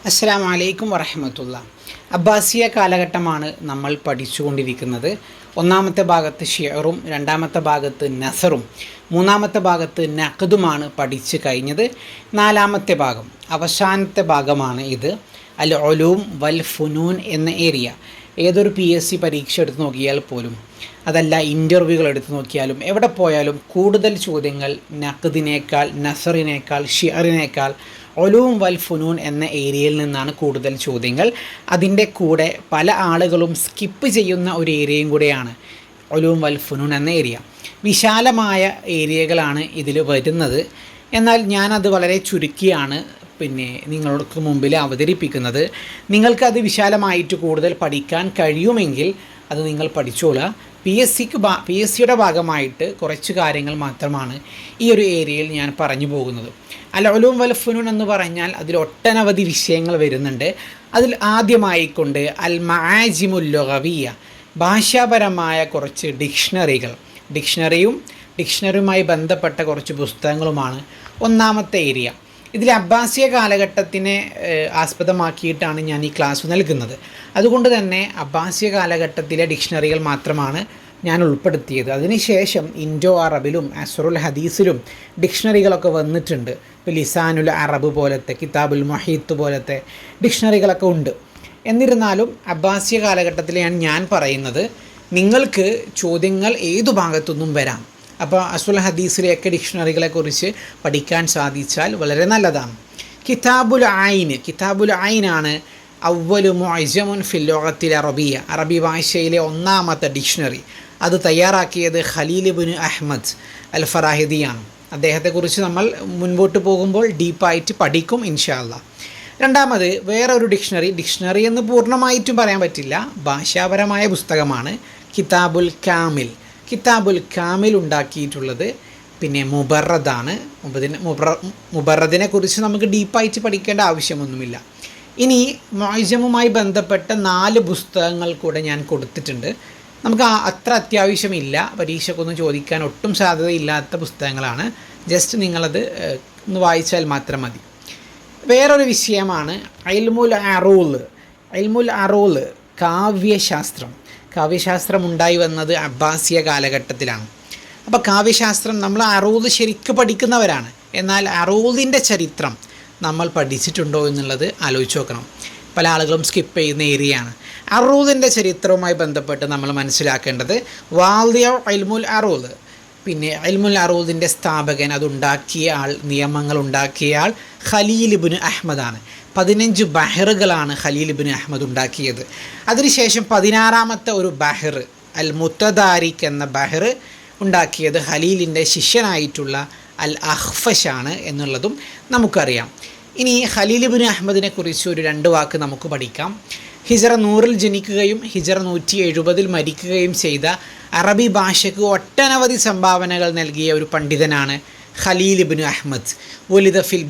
അസ്സലാമു അലൈക്കും വറഹ്മത്തുള്ളാഹി. അബ്ബാസിയ കാലഘട്ടമാണ് നമ്മൾ പഠിച്ചുകൊണ്ടിരിക്കുന്നത്. ഒന്നാമത്തെ ഭാഗത്ത് ഷിഅറും രണ്ടാമത്തെ ഭാഗത്ത് നസറും മൂന്നാമത്തെ ഭാഗത്ത് നഖ്ദുമാണ് പഠിച്ചു കഴിഞ്ഞത്. നാലാമത്തെ ഭാഗം അവസാനത്തെ ഭാഗമാണ് ഇത്. അൽ ഉലൂം വൽ ഫുനൂൻ എന്ന ഏരിയ. ഏതൊരു PSC പരീക്ഷ എടുത്ത് നോക്കിയാൽ പോലും, അതല്ല ഇൻ്റർവ്യൂകൾ എടുത്ത് നോക്കിയാലും, എവിടെ പോയാലും കൂടുതൽ ചോദ്യങ്ങൾ നഖ്ദിനേക്കാൾ, നസറിനേക്കാൾ, ഷിഅറിനേക്കാൾ ഉലൂം വൽ ഫുനൂൻ എന്ന ഏരിയയിൽ നിന്നാണ് കൂടുതൽ ചോദ്യങ്ങൾ. അതിൻ്റെ കൂടെ പല ആളുകളും സ്കിപ്പ് ചെയ്യുന്ന ഒരു ഏരിയയും കൂടെയാണ് ഉലൂം വൽ ഫുനൂൻ എന്ന ഏരിയ. വിശാലമായ ഏരിയകളാണ് ഇതിൽ വരുന്നത്. എന്നാൽ ഞാനത് വളരെ ചുരുക്കിയാണ് നിങ്ങൾക്ക് മുമ്പിൽ അവതരിപ്പിക്കുന്നത്. നിങ്ങൾക്കത് വിശാലമായിട്ട് കൂടുതൽ പഠിക്കാൻ കഴിയുമെങ്കിൽ അത് നിങ്ങൾ പഠിച്ചോളുക. PSCയുടെ ഭാഗമായിട്ട് കുറച്ച് കാര്യങ്ങൾ മാത്രമാണ് ഈ ഒരു ഏരിയയിൽ ഞാൻ പറഞ്ഞു പോകുന്നത്. അൽ ഉലൂം വൽ ഫുനൂൻ എന്ന് പറഞ്ഞാൽ അതിൽ ഒട്ടനവധി വിഷയങ്ങൾ വരുന്നുണ്ട്. അതിൽ ആദ്യമായിക്കൊണ്ട് അൽ മആജിമുൽ ലുഗവിയ്യ, ഭാഷാപരമായ കുറച്ച് ഡിക്ഷണറിയുമായി ബന്ധപ്പെട്ട കുറച്ച് പുസ്തകങ്ങളുമാണ് ഒന്നാമത്തെ ഏരിയ. ഇതിൽ അബ്ബാസിയ കാലഘട്ടത്തിനെ ആസ്പദമാക്കിയിട്ടാണ് ഞാൻ ഈ ക്ലാസ് നൽകുന്നത്. അതുകൊണ്ട് തന്നെ അബ്ബാസിയ കാലഘട്ടത്തിലെ ഡിക്ഷണറികൾ മാത്രമാണ് ഞാൻ ഉൾപ്പെടുത്തിയത്. അതിനുശേഷം ഇൻഡോ അറബിലും അസ്റുൽ ഹദീസിലും ഡിക്ഷണറികളൊക്കെ വന്നിട്ടുണ്ട്. ഇപ്പോൾ ലിസാനുൽ അറബ് പോലത്തെ, കിതാബുൽ മുഹീത്ത് പോലത്തെ ഡിക്ഷണറികളൊക്കെ ഉണ്ട്. എന്നിരുന്നാലും അബ്ബാസിയ കാലഘട്ടത്തിലാണ് ഞാൻ പറയുന്നത്. നിങ്ങൾക്ക് ചോദ്യങ്ങൾ ഏതു ഭാഗത്തുനിന്നും വരാം. അപ്പോൾ അസ്റുൽ ഹദീസിലെയൊക്കെ ഡിക്ഷണറികളെക്കുറിച്ച് പഠിക്കാൻ സാധിച്ചാൽ വളരെ നല്ലതാണ്. കിതാബുൽ ഐനാണ് അവ്വലു മുഅ്ജമുൻ ഫിൽ ലുഗത്തിൽ അറബിയ, അറബി ഭാഷയിലെ ഒന്നാമത്തെ ഡിക്ഷണറി. അത് തയ്യാറാക്കിയത് ഖലീൽ ഇബ്നു അഹ്മദ് അൽ ഫറാഹിദിയാണ്. അദ്ദേഹത്തെക്കുറിച്ച് നമ്മൾ മുൻപോട്ട് പോകുമ്പോൾ ഡീപ്പായിട്ട് പഠിക്കും ഇൻഷാ അല്ലാഹ്. രണ്ടാമത് വേറൊരു ഡിക്ഷണറി എന്ന് പൂർണ്ണമായിട്ടും പറയാൻ പറ്റില്ല, ഭാഷാപരമായ പുസ്തകമാണ് കിതാബുൽ കാമിൽ ഉണ്ടാക്കിയിട്ടുള്ളത് മുബറദാണ്. മുബറദിനെ കുറിച്ച് നമുക്ക് ഡീപ്പായിട്ട് പഠിക്കേണ്ട ആവശ്യമൊന്നുമില്ല. ഇനി മുഅ്ജമുമായി ബന്ധപ്പെട്ട 4 പുസ്തകങ്ങൾ കൂടെ ഞാൻ കൊടുത്തിട്ടുണ്ട്. നമുക്ക് അത്ര അത്യാവശ്യമില്ല, പരീക്ഷയ്ക്കൊന്നും ചോദിക്കാൻ ഒട്ടും സാധ്യതയില്ലാത്ത പുസ്തകങ്ങളാണ്. ജസ്റ്റ് നിങ്ങളത് ഒന്ന് വായിച്ചാൽ മാത്രം മതി. വേറൊരു വിഷയമാണ് ഇൽമുൽ അറൂൽ, കാവ്യശാസ്ത്രം ഉണ്ടായി വന്നത് അബ്ബാസിയ കാലഘട്ടത്തിലാണ്. അപ്പോൾ കാവ്യശാസ്ത്രം നമ്മൾ അറൂദ് ശരിക്കും പഠിക്കുന്നവരാണ്. എന്നാൽ അറൂദിൻ്റെ ചരിത്രം നമ്മൾ പഠിച്ചിട്ടുണ്ടോ എന്നുള്ളത് ആലോചിച്ച് നോക്കണം. പല ആളുകളും സ്കിപ്പ് ചെയ്യുന്ന ഏരിയയാണ്. അറൂദിൻ്റെ ചരിത്രവുമായി ബന്ധപ്പെട്ട് നമ്മൾ മനസ്സിലാക്കേണ്ടത് വാദിയ ഇൽമുൽ അറൂദ്, ഇൽമുൽ അറൂദിൻ്റെ സ്ഥാപകൻ, അതുണ്ടാക്കിയ ആൾ, നിയമങ്ങൾ ഉണ്ടാക്കിയ ആൾ ഖലീൽ ഇബ്നു അഹ്മദാണ്. 15 ബഹറുകളാണ് ഖലീൽ ഇബ്നു അഹ്മദ് ഉണ്ടാക്കിയത്. അതിനുശേഷം 16ാമത്തെ ഒരു ബഹർ അൽ മുത്തദാരിക് എന്ന ബഹർ ഉണ്ടാക്കിയത് ഖലീലിൻ്റെ ശിഷ്യനായിട്ടുള്ള അൽ അഖ്ഫശാണ് എന്നുള്ളതും നമുക്കറിയാം. ഇനി ഖലീൽ ഇബ്നു അഹ്മദിനെ കുറിച്ച് ഒരു 2 വാക്ക് നമുക്ക് പഠിക്കാം. ഹിജറ 100-ൽ ജനിക്കുകയും ഹിജറ 170-ൽ മരിക്കുകയും ചെയ്ത അറബി ഭാഷയ്ക്ക് ഒട്ടനവധി സംഭാവനകൾ നൽകിയ ഒരു പണ്ഡിതനാണ് ഖലീൽ ഇബ്നു അഹ്മദ്. വലിദ ഫിൽ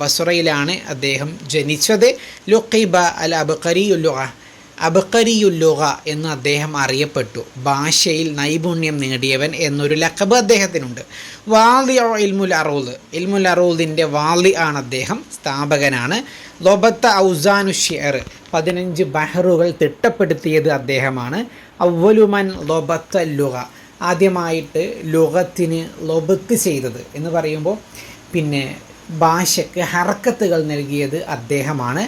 ബസ്വറയിലാണ് അദ്ദേഹം ജനിച്ചത്. ലുഖിബ അൽ അബ്ഖരിയുൽ ലുഗ എന്ന് അദ്ദേഹം അറിയപ്പെട്ടു. ഭാഷയിൽ നൈപുണ്യം നേടിയവൻ എന്നൊരു ലഖബ് അദ്ദേഹത്തിനുണ്ട്. ഇൽമുൽ അറൂദിൻ്റെ വാലി ആണ് അദ്ദേഹം, സ്ഥാപകനാണ്. ലൊബത്ത ഔസാനു ഷിഅർ, 15 ബഹറുകൾ തിട്ടപ്പെടുത്തിയത് അദ്ദേഹമാണ്. അവ്വലുമൻ ലൊബത്ത ലുഗ, ആദ്യമായിട്ട് ലുഗത്തിന് ലൊബത്ത് ചെയ്തത് എന്ന് പറയുമ്പോൾ ഭാഷയ്ക്ക് ഹറക്കത്തുകൾ നൽകിയത് അദ്ദേഹമാണ്.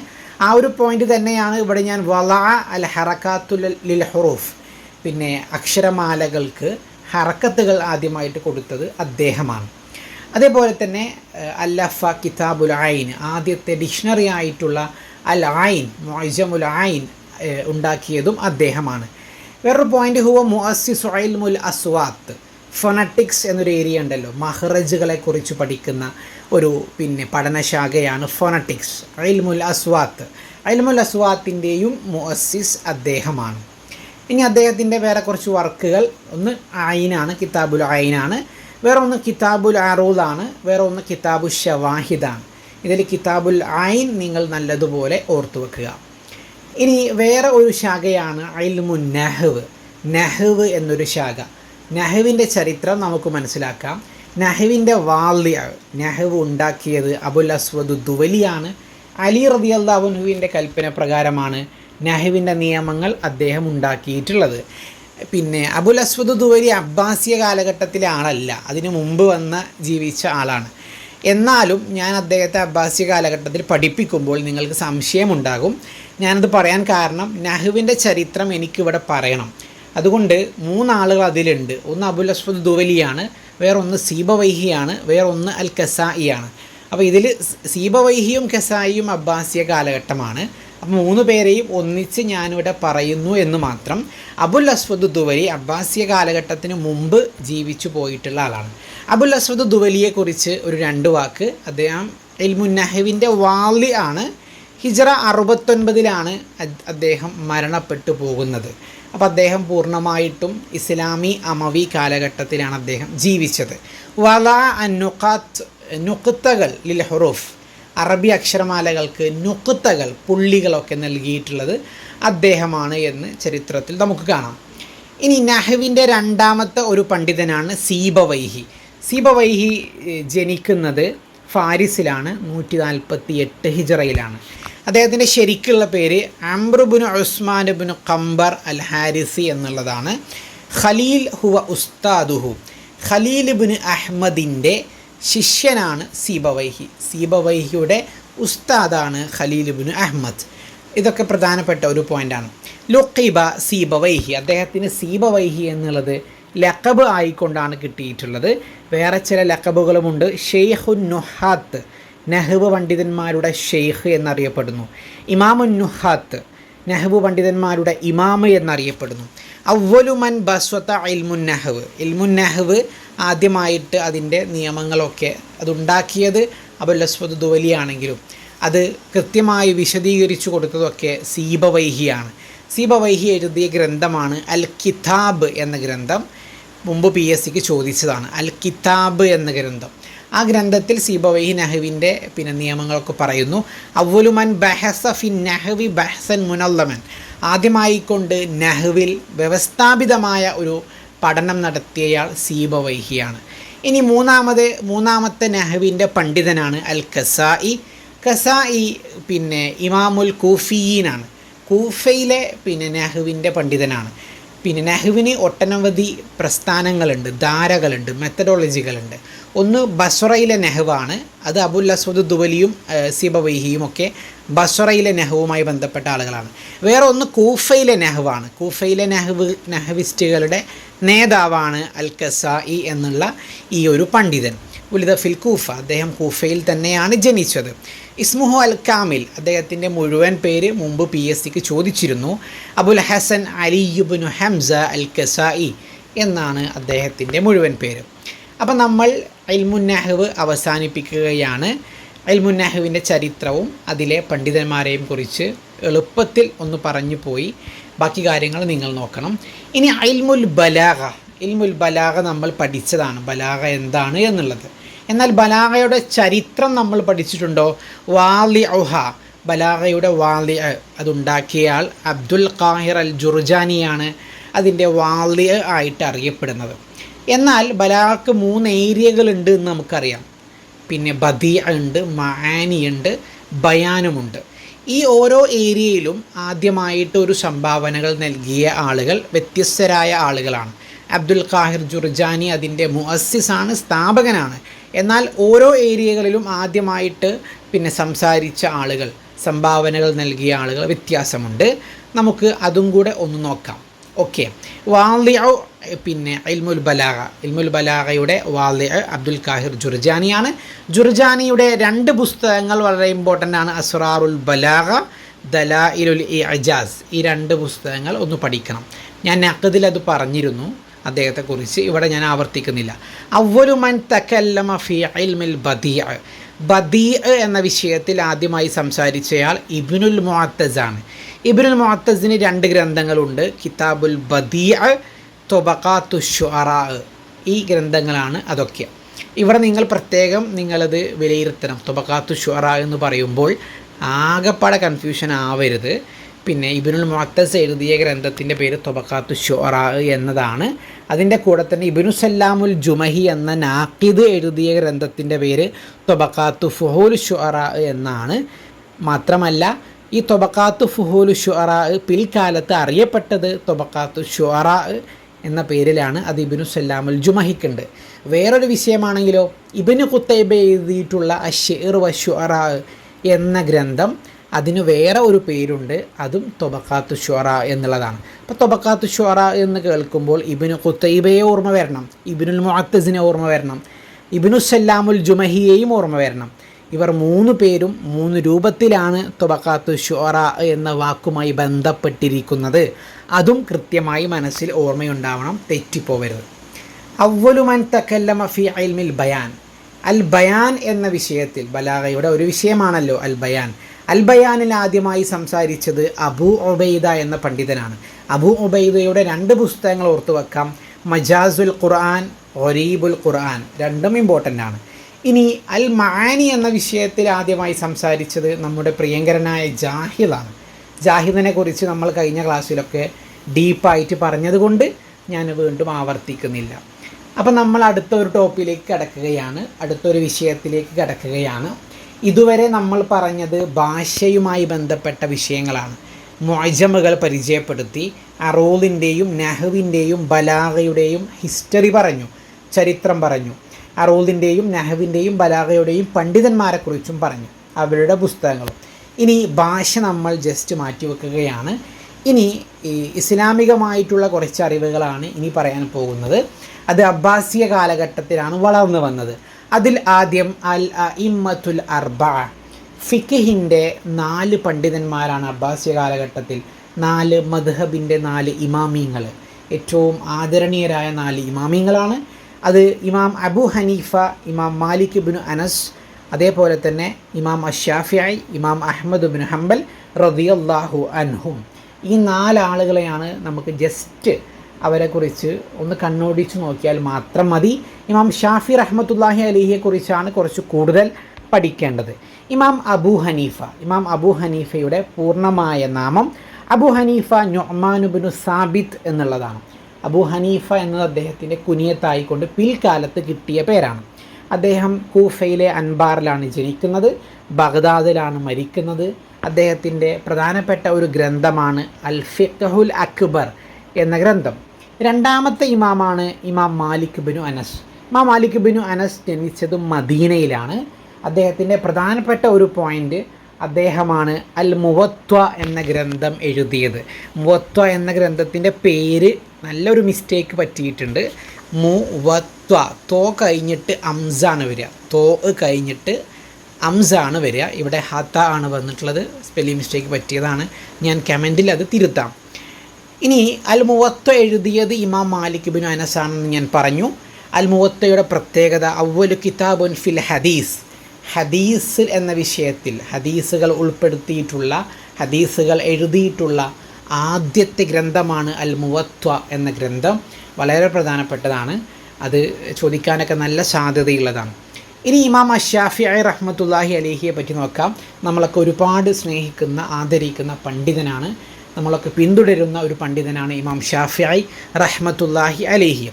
ആ ഒരു പോയിന്റ് തന്നെയാണ് ഇവിടെ ഞാൻ അൽ ഹറക്കാത്തുൽ ലിൽ ഹുറൂഫ്, അക്ഷരമാലകൾക്ക് ഹറക്കത്തുകൾ ആദ്യമായിട്ട് കൊടുത്തത് അദ്ദേഹമാണ്. അതേപോലെ തന്നെ അല്ലഫ കിതാബുൽ ഐൻ, ആദ്യത്തെ ഡിക്ഷണറി ആയിട്ടുള്ള അൽ ഐൻ, മുഅ്ജമുൽ ഐൻ ഉണ്ടാക്കിയതും അദ്ദേഹമാണ്. വേറൊരു പോയിന്റ് ഹുവ മുഅസ്സിസു ഇൽമുൽ അസ്വാത്ത്, ഫൊണറ്റിക്സ് എന്നൊരു ഏരിയ ഉണ്ടല്ലോ, മഹ്റജുകളെക്കുറിച്ച് പഠിക്കുന്ന ഒരു പഠനശാഖയാണ് ഫൊണറ്റിക്സ്. ഇൽമുൽ അസ്വാത്തിൻ്റെയും മുഅസ്സിസ് അദ്ദേഹമാണ്. ഇനി അദ്ദേഹത്തിൻ്റെ വേറെ കുറച്ച് വർക്കുകൾ, ഒന്ന് ഐനാണ്, കിതാബുൽ ഐനാണ്. വേറെ ഒന്ന് കിതാബുൽ അറൂദാണ്. വേറെ ഒന്ന് കിതാബുൽ ഷവാഹിദാണ്. ഇതിൽ കിതാബുൽ ഐൻ നിങ്ങൾ നല്ലതുപോലെ ഓർത്തു വെക്കുക. ഇനി വേറെ ഒരു ശാഖയാണ് ഇൽമുൻ നഹ്വ് എന്നൊരു ശാഖ. നഹ്വിൻ്റെ ചരിത്രം നമുക്ക് മനസ്സിലാക്കാം. നഹ്വിൻ്റെ നഹ്വ് ഉണ്ടാക്കിയത് അബുൽ അസ്വദ് ദുവലിയാണ്. അലി റളിയല്ലാഹു അൻഹുവിൻ്റെ കൽപ്പന പ്രകാരമാണ് നഹ്വിൻ്റെ നിയമങ്ങൾ അദ്ദേഹം ഉണ്ടാക്കിയിട്ടുള്ളത്. പിന്നെ അബുൽ അസ്വദ് ദുവരി അബ്ബാസിയ കാലഘട്ടത്തിലെ ആളല്ല, അതിനു മുമ്പ് ജീവിച്ച ആളാണ്. എന്നാലും ഞാൻ അദ്ദേഹത്തെ അബ്ബാസിയ കാലഘട്ടത്തിൽ പഠിപ്പിക്കുമ്പോൾ നിങ്ങൾക്ക് സംശയമുണ്ടാകും. ഞാനത് പറയാൻ കാരണം നഹ്വിൻ്റെ ചരിത്രം എനിക്കിവിടെ പറയണം. അതുകൊണ്ട് 3 ആളുകൾ അതിലുണ്ട്. ഒന്ന് അബുൽ അസ്വദ് ദുവലിയാണ്, വേറൊന്ന് സീബവൈഹിയാണ്, വേറൊന്ന് അൽ കസായിയാണ്. അപ്പോൾ ഇതിൽ സീബവൈഹിയും കസായിയും അബ്ബാസിയ കാലഘട്ടമാണ്. അപ്പോൾ 3 പേരെയും ഒന്നിച്ച് ഞാനിവിടെ പറയുന്നു എന്ന് മാത്രം. അബുൽ അസ്വദ് ദുവലി അബ്ബാസിയ കാലഘട്ടത്തിന് മുമ്പ് ജീവിച്ചു പോയിട്ടുള്ള ആളാണ്. അബുൽ അസ്വദ് ദുവലിയെക്കുറിച്ച് ഒരു 2 വാക്ക്. അദ്ദേഹം ഇൽമുൻ നഹ്വിൻ്റെ വാലി ആണ്. ഹിജ്റ 69 അദ്ദേഹം മരണപ്പെട്ടു പോകുന്നത്. അപ്പോൾ അദ്ദേഹം പൂർണ്ണമായിട്ടും ഇസ്ലാമി അമവി കാലഘട്ടത്തിലാണ് അദ്ദേഹം ജീവിച്ചത്. വലാ നുക്തകൾ ലിൽ ഹുറൂഫ്, അറബി അക്ഷരമാലകൾക്ക് നുക്തകൾ, പുള്ളികളൊക്കെ നൽകിയിട്ടുള്ളത് അദ്ദേഹമാണ് എന്ന് ചരിത്രത്തിൽ നമുക്ക് കാണാം. ഇനി നഹ്വിൻ്റെ 2ാമത്തെ ഒരു പണ്ഡിതനാണ് സീബവൈഹി. സീബവൈഹി ജനിക്കുന്നത് ഫാരിസിലാണ്, 148 ഹിജറയിലാണ്. അദ്ദേഹത്തിൻ്റെ ശരിക്കുള്ള പേര് അംറുബിന് ഉസ്മാനുബിന് ഖംബർ അൽ ഹാരിസി എന്നുള്ളതാണ്. ഖലീൽ ഹുവ ഉസ്താദുഹു, ഖലീൽ ബിൻ അഹ്മദിൻ്റെ ശിഷ്യനാണ് സീബവൈഹി. സീബവൈഹിയുടെ ഉസ്താദാണ് ഖലീൽ ബിൻ അഹ്മദ്. ഇതൊക്കെ പ്രധാനപ്പെട്ട ഒരു പോയിൻ്റാണ്. ലുഖിബ സീബവൈഹി, അദ്ദേഹത്തിന് സീബവൈഹി എന്നുള്ളത് ലഖബ് ആയിക്കൊണ്ടാണ് കിട്ടിയിട്ടുള്ളത്. വേറെ ചില ലഖബുകളുമുണ്ട്. ഷെയ്ഖുൻ നുഹാത്ത്, നഹ്വ് പണ്ഡിതന്മാരുടെ ഷെയ്ഖ് എന്നറിയപ്പെടുന്നു. ഇമാമുൻ നുഹാത്ത്, നഹ്വ് പണ്ഡിതന്മാരുടെ ഇമാമ് എന്നറിയപ്പെടുന്നു. അവ്വലുമൻ ബസ്വത ഇൽമുൻ നഹ്വ്, ഇൽമുൻ നഹ്വ് ആദ്യമായിട്ട് അതിൻ്റെ നിയമങ്ങളൊക്കെ അതുണ്ടാക്കിയത് അബുൽ അസ്വദ് ദുവലിയാണെങ്കിലും അത് കൃത്യമായി വിശദീകരിച്ചു കൊടുത്തതൊക്കെ സീബവൈഹിയാണ്. സീബവൈഹി എഴുതിയ ഗ്രന്ഥമാണ് അൽ കിതാബ് എന്ന ഗ്രന്ഥം. മുമ്പ് PSCക്ക് ചോദിച്ചതാണ് അൽ കിതാബ് എന്ന ഗ്രന്ഥം. ആ ഗ്രന്ഥത്തിൽ സീബവൈഹി നഹ്വിൻ്റെ നിയമങ്ങളൊക്കെ പറയുന്നു. അവ്വലുമൻ ബഹസ ഫിൻ നഹ്വി ബഹ്സൻ മുനല്ലമൻ, ആദ്യമായിക്കൊണ്ട് നഹ്വിൽ വ്യവസ്ഥാപിതമായ ഒരു പഠനം നടത്തിയയാൾ സീബവൈഹിയാണ്. ഇനി മൂന്നാമത്തെ നഹ്വിൻ്റെ പണ്ഡിതനാണ് അൽ കസായി. കസായി ഇമാമുൽ കൂഫിയീനാണ്. കൂഫയിലെ നഹ്വിൻ്റെ പണ്ഡിതനാണ്. നഹ്വിന് ഒട്ടനവധി പ്രസ്ഥാനങ്ങളുണ്ട്, ധാരകളുണ്ട്, മെത്തഡോളജികളുണ്ട്. ഒന്ന് ബസ്വറയിലെ നഹ്വാണ്. അത് അബുൽ അസ്വദ് ദുവലിയും സീബവൈഹിയും ഒക്കെ ബസ്വറയിലെ നഹ്വുമായി ബന്ധപ്പെട്ട ആളുകളാണ്. വേറെ ഒന്ന് കൂഫയിലെ നഹ്വാണ്. കൂഫയിലെ നഹ്വിസ്റ്റുകളുടെ നേതാവാണ് അൽ കസായി എന്നുള്ള ഈ ഒരു പണ്ഡിതൻ. ഉലിദ ഫിൽ കൂഫ, അദ്ദേഹം കൂഫയിൽ തന്നെയാണ് ജനിച്ചത്. ഇസ്മുഹു അൽ കാമിൽ, അദ്ദേഹത്തിൻ്റെ മുഴുവൻ പേര് മുമ്പ് PSCക്ക് ചോദിച്ചിരുന്നു. അബുൽ ഹസൻ അലി ഇബ്നു ഹംസ അൽ കസായി എന്നാണ് അദ്ദേഹത്തിൻ്റെ മുഴുവൻ പേര്. അപ്പം നമ്മൾ ഇൽമുൻ നഹ്വ് അവസാനിപ്പിക്കുകയാണ്. ഇൽമുൻ നഹ്വിൻ്റെ ചരിത്രവും അതിലെ പണ്ഡിതന്മാരെയും കുറിച്ച് എളുപ്പത്തിൽ ഒന്ന് പറഞ്ഞു പോയി. ബാക്കി കാര്യങ്ങൾ നിങ്ങൾ നോക്കണം. ഇനി ഇൽമുൽ ബലാഗ നമ്മൾ പഠിച്ചതാണ്, ബലാഗ എന്താണ് എന്നുള്ളത്. എന്നാൽ ബലാഗയുടെ ചരിത്രം നമ്മൾ പഠിച്ചിട്ടുണ്ടോ? വാലിഉഹ, ബലാഗയുടെ അതുണ്ടാക്കിയയാൾ അബ്ദുൽ ഖാഹിർ അൽ ജുർജാനിയാണ് അതിൻ്റെ ആയിട്ട് അറിയപ്പെടുന്നത്. എന്നാൽ ബലാഗക്ക് 3 ഏരിയകളുണ്ട് എന്ന് നമുക്കറിയാം. ബദീഅ ഉണ്ട്, മആനി ഉണ്ട്, ബയാനുമുണ്ട്. ഈ ഓരോ ഏരിയയിലും ആദ്യമായിട്ട് ഒരു സംഭാവനകൾ നൽകിയ ആളുകൾ വ്യത്യസ്തരായ ആളുകളാണ്. അബ്ദുൽ ഖാഹിർ ജുർജാനി അതിൻ്റെ മുഅസ്സിസാണ്, സ്ഥാപകനാണ്. എന്നാൽ ഓരോ ഏരിയകളിലും ആദ്യമായിട്ട് സംസാരിച്ച ആളുകൾ, സംഭാവനകൾ നൽകിയ ആളുകൾ വ്യത്യാസമുണ്ട്. നമുക്ക് അതും കൂടെ ഒന്ന് നോക്കാം. ഓക്കെ, വാലിഉ ഇൽമുൽ ബലാഗയുടെ വാലിഉ അബ്ദുൽ ഖാഹിർ ജുർജാനിയാണ്. ജുർജാനിയുടെ 2 പുസ്തകങ്ങൾ വളരെ ഇമ്പോർട്ടൻ്റ് ആണ്. അസ്റാറുൽ ബലാഗ, ദലായിലുൽ ഇഅജാസ്. ഈ 2 പുസ്തകങ്ങൾ ഒന്ന് പഠിക്കണം. ഞാൻ നഖദിൽ അത് പറഞ്ഞിരുന്നു അദ്ദേഹത്തെക്കുറിച്ച്, ഇവിടെ ഞാൻ ആവർത്തിക്കുന്നില്ല. അവ്വലു മൻ തകല്ലമ ഫീ ഇൽമിൽ ബദീഅ എന്ന വിഷയത്തിൽ ആദ്യമായി സംസാരിച്ചയാൾ ഇബ്നുൽ മുഅത്തസാണ്. ഇബ്നുൽ മുഅത്തസിന് 2 ഗ്രന്ഥങ്ങളുണ്ട്. കിതാബുൽ ബദീഅ, തൊബഖാത്തു ശുഅറാ. ഈ ഗ്രന്ഥങ്ങളാണ് അതൊക്കെ. ഇവിടെ നിങ്ങൾ പ്രത്യേകം നിങ്ങളത് വിലയിരുത്തണം. തൊബഖാത്തു ശുഅറാ എന്ന് പറയുമ്പോൾ ആകെപ്പാടെ കൺഫ്യൂഷൻ ആവരുത്. ഇബ്നുൽ മുഅത്തസ് എഴുതിയ ഗ്രന്ഥത്തിൻ്റെ പേര് തൊബഖാത്തു ശുഅറാ എന്നതാണ്. അതിൻ്റെ കൂടെ തന്നെ ഇബ്നു സല്ലാമുൽ ജുമഹി എന്ന നാഖിദ് എഴുതിയ ഗ്രന്ഥത്തിൻ്റെ പേര് തൊബഖാത്തു ഫുഹൂൽ ശുഅറാ എന്നാണ്. മാത്രമല്ല ഈ തൊബക്കാത്തു ഫുഹൂലു ഷുഅറാ പിൽക്കാലത്ത് അറിയപ്പെട്ടത് തൊബക്കാത്തു ഷുഅറാ എന്ന പേരിലാണ്. അത് ഇബ്നു സല്ലാമുൽ ജുമഹിക്കുണ്ട്. വേറൊരു വിഷയമാണെങ്കിലോ ഇബ്നു ഖുത്തൈബ എഴുതിയിട്ടുള്ള അശ്ശിർ വശുഅറാ എന്ന ഗ്രന്ഥം, അതിന് വേറെ ഒരു പേരുണ്ട്, അതും തൊബക്കാത്തു ഷുഅറാ എന്നുള്ളതാണ്. അപ്പോൾ തൊബക്കാത്തു ഷുഅറാ എന്ന് കേൾക്കുമ്പോൾ ഇബ്നു ഖുത്തൈബയെ ഓർമ്മ വരണം, ഇബ്നുൽ മുഅത്തസിനെ ഓർമ്മ വരണം, ഇബ്നു സല്ലാമുൽ ജുമഹിയെയും ഓർമ്മ വരണം. ഇവർ 3 പേരും 3 രൂപത്തിലാണ് തൊബക്കാത്തു ഷുഅറാ എന്ന വാക്കുമായി ബന്ധപ്പെട്ടിരിക്കുന്നത്. അതും കൃത്യമായി മനസ്സിൽ ഓർമ്മയുണ്ടാവണം, തെറ്റിപ്പോവരുത്. അവ്വലു മൻ തകല്ലമ ഫി ഇൽമിൽ ബയാൻ, അൽ ബയാൻ എന്ന വിഷയത്തിൽ, ബലാഗയുടെ ഒരു വിഷയമാണല്ലോ അൽ ബയാൻ. അൽ ബയാനിൽ ആദ്യമായി സംസാരിച്ചത് അബൂ ഉബൈദ എന്ന പണ്ഡിതനാണ്. അബൂ ഉബൈദയുടെ 2 പുസ്തകങ്ങൾ ഓർത്തു വെക്കാം, മജാസുൽ ഖുർആൻ, ഗരീബുൽ ഖുർആൻ, രണ്ടും ഇമ്പോർട്ടൻ്റ് ആണ്. ഇനി അൽ മആനി എന്ന വിഷയത്തിൽ ആദ്യമായി സംസാരിച്ചത് നമ്മുടെ പ്രിയങ്കരനായ ജാഹിദാണ്. ജാഹിദിനെ കുറിച്ച് നമ്മൾ കഴിഞ്ഞ ക്ലാസ്സിലൊക്കെ ഡീപ്പായിട്ട് പറഞ്ഞതുകൊണ്ട് ഞാൻ വീണ്ടും ആവർത്തിക്കുന്നില്ല. അപ്പം നമ്മൾ അടുത്തൊരു ടോപ്പിലേക്ക് കിടക്കുകയാണ്, അടുത്തൊരു വിഷയത്തിലേക്ക് കിടക്കുകയാണ്. ഇതുവരെ നമ്മൾ പറഞ്ഞത് ഭാഷയുമായി ബന്ധപ്പെട്ട വിഷയങ്ങളാണ്. മുഅ്ജമുകൾ പരിചയപ്പെടുത്തി, അറൂദിൻ്റെയും നഹ്വിൻ്റെയും ബലാഗയുടെയും ഹിസ്റ്ററി പറഞ്ഞു, ചരിത്രം പറഞ്ഞു. അറൂദിൻ്റെയും നഹ്വിൻ്റെയും ബലാഗയുടെയും പണ്ഡിതന്മാരെക്കുറിച്ചും പറഞ്ഞു, അവരുടെ പുസ്തകങ്ങളും. ഇനി ഭാഷ നമ്മൾ ജസ്റ്റ് മാറ്റിവെക്കുകയാണ്. ഇനി ഇസ്ലാമികമായിട്ടുള്ള കുറച്ച് അറിവുകളാണ് ഇനി പറയാൻ പോകുന്നത്. അത് അബ്ബാസിയ കാലഘട്ടത്തിലാണ് വളർന്നു വന്നത്. അതിൽ ആദ്യം അൽ അഇമ്മത്തുൽ അർബഅ, ഫിഖിൻ്റെ 4 പണ്ഡിതന്മാരാണ് അബ്ബാസിയ കാലഘട്ടത്തിൽ. 4 മദ്ഹബിൻ്റെ 4 ഇമാമിങ്ങൾ, ഏറ്റവും ആദരണീയരായ 4 ഇമാമിങ്ങളാണ്. അത് ഇമാം അബു ഹനീഫ, ഇമാം മാലിക് ഇബ്നു അനസ്, അതേപോലെ തന്നെ ഇമാം അഷ്ശാഫിഈ, ഇമാം അഹ്മദ് ഇബ്നു ഹംബൽ റളിയല്ലാഹു അൻഹും. ഈ 4 ആളുകളെയാണ് നമുക്ക് ജസ്റ്റ് അവരെക്കുറിച്ച് ഒന്ന് കണ്ണോടിച്ച് നോക്കിയാൽ മാത്രം മതി. ഇമാം ഷാഫി റഹ്മത്തുള്ളാഹി അലൈഹിയെക്കുറിച്ചാണ് കുറച്ച് കൂടുതൽ പഠിക്കേണ്ടത്. ഇമാം അബൂ ഹനീഫയുടെ പൂർണ്ണമായ നാമം അബൂ ഹനീഫ നുഅ്മാൻ ഇബ്നു സാബിത്ത് എന്നുള്ളതാണ്. അബൂ ഹനീഫ എന്നത് അദ്ദേഹത്തിൻ്റെ കുനിയത്തായിക്കൊണ്ട് പിൽക്കാലത്ത് കിട്ടിയ പേരാണ്. അദ്ദേഹം കൂഫയിലെ അൻബാറിലാണ് ജനിക്കുന്നത്, ബഗ്ദാദിലാണ് മരിക്കുന്നത്. അദ്ദേഹത്തിൻ്റെ പ്രധാനപ്പെട്ട ഒരു ഗ്രന്ഥമാണ് അൽ ഫിഖ്ഹുൽ അക്ബർ എന്ന ഗ്രന്ഥം. രണ്ടാമത്തെ ഇമാമാണ് ഇമാം മാലിക് ഇബ്നു അനസ്. ഇമാം മാലിക് ഇബ്നു അനസ് ജനിച്ചത് മദീനയിലാണ്. അദ്ദേഹത്തിൻ്റെ പ്രധാനപ്പെട്ട ഒരു പോയിൻ്റ്, അദ്ദേഹമാണ് അൽ മുവത്വ എന്ന ഗ്രന്ഥം എഴുതിയത്. മുവത്വ എന്ന ഗ്രന്ഥത്തിൻ്റെ പേര് നല്ലൊരു മിസ്റ്റേക്ക് പറ്റിയിട്ടുണ്ട്. മുവത്വ, തോ കഴിഞ്ഞിട്ട് അംസാണ് വരിക, തോ കഴിഞ്ഞിട്ട് അംസാണ് വരിക. ഇവിടെ ഹത്ത ആണ് വന്നിട്ടുള്ളത്, സ്പെല്ലിംഗ് മിസ്റ്റേക്ക് പറ്റിയതാണ്. ഞാൻ കമൻറ്റിൽ അത് തിരുത്താം. ഇനി അൽ മുവത്വ എഴുതിയത് ഇമാം മാലിക് ഇബ്നു അനസ് ആണെന്ന് ഞാൻ പറഞ്ഞു. അൽ മുവത്തയുടെ പ്രത്യേകത അവ്വലു കിതാബുൻ ഫിൽ ഹദീസ്, ഹദീസ് എന്ന വിഷയത്തിൽ ഹദീസുകൾ ഉൾപ്പെടുത്തിയിട്ടുള്ള, ഹദീസുകൾ എഴുതിയിട്ടുള്ള ആദ്യത്തെ ഗ്രന്ഥമാണ് അൽ മുവത്വ എന്ന ഗ്രന്ഥം. വളരെ പ്രധാനപ്പെട്ടതാണ്, അത് ചോദിക്കാനൊക്കെ നല്ല സാധ്യതയുള്ളതാണ്. ഇനി ഇമാം അഷ്ശാഫിഈ റഹ്മത്തുള്ളാഹി അലൈഹിയെ പറ്റി നോക്കാം. നമ്മളൊക്കെ ഒരുപാട് സ്നേഹിക്കുന്ന, ആദരിക്കുന്ന പണ്ഡിതനാണ്, നമ്മളൊക്കെ പിന്തുടരുന്ന ഒരു പണ്ഡിതനാണ് ഇമാം ഷാഫിഈ റഹ്മത്തുള്ളാഹി അലൈഹി.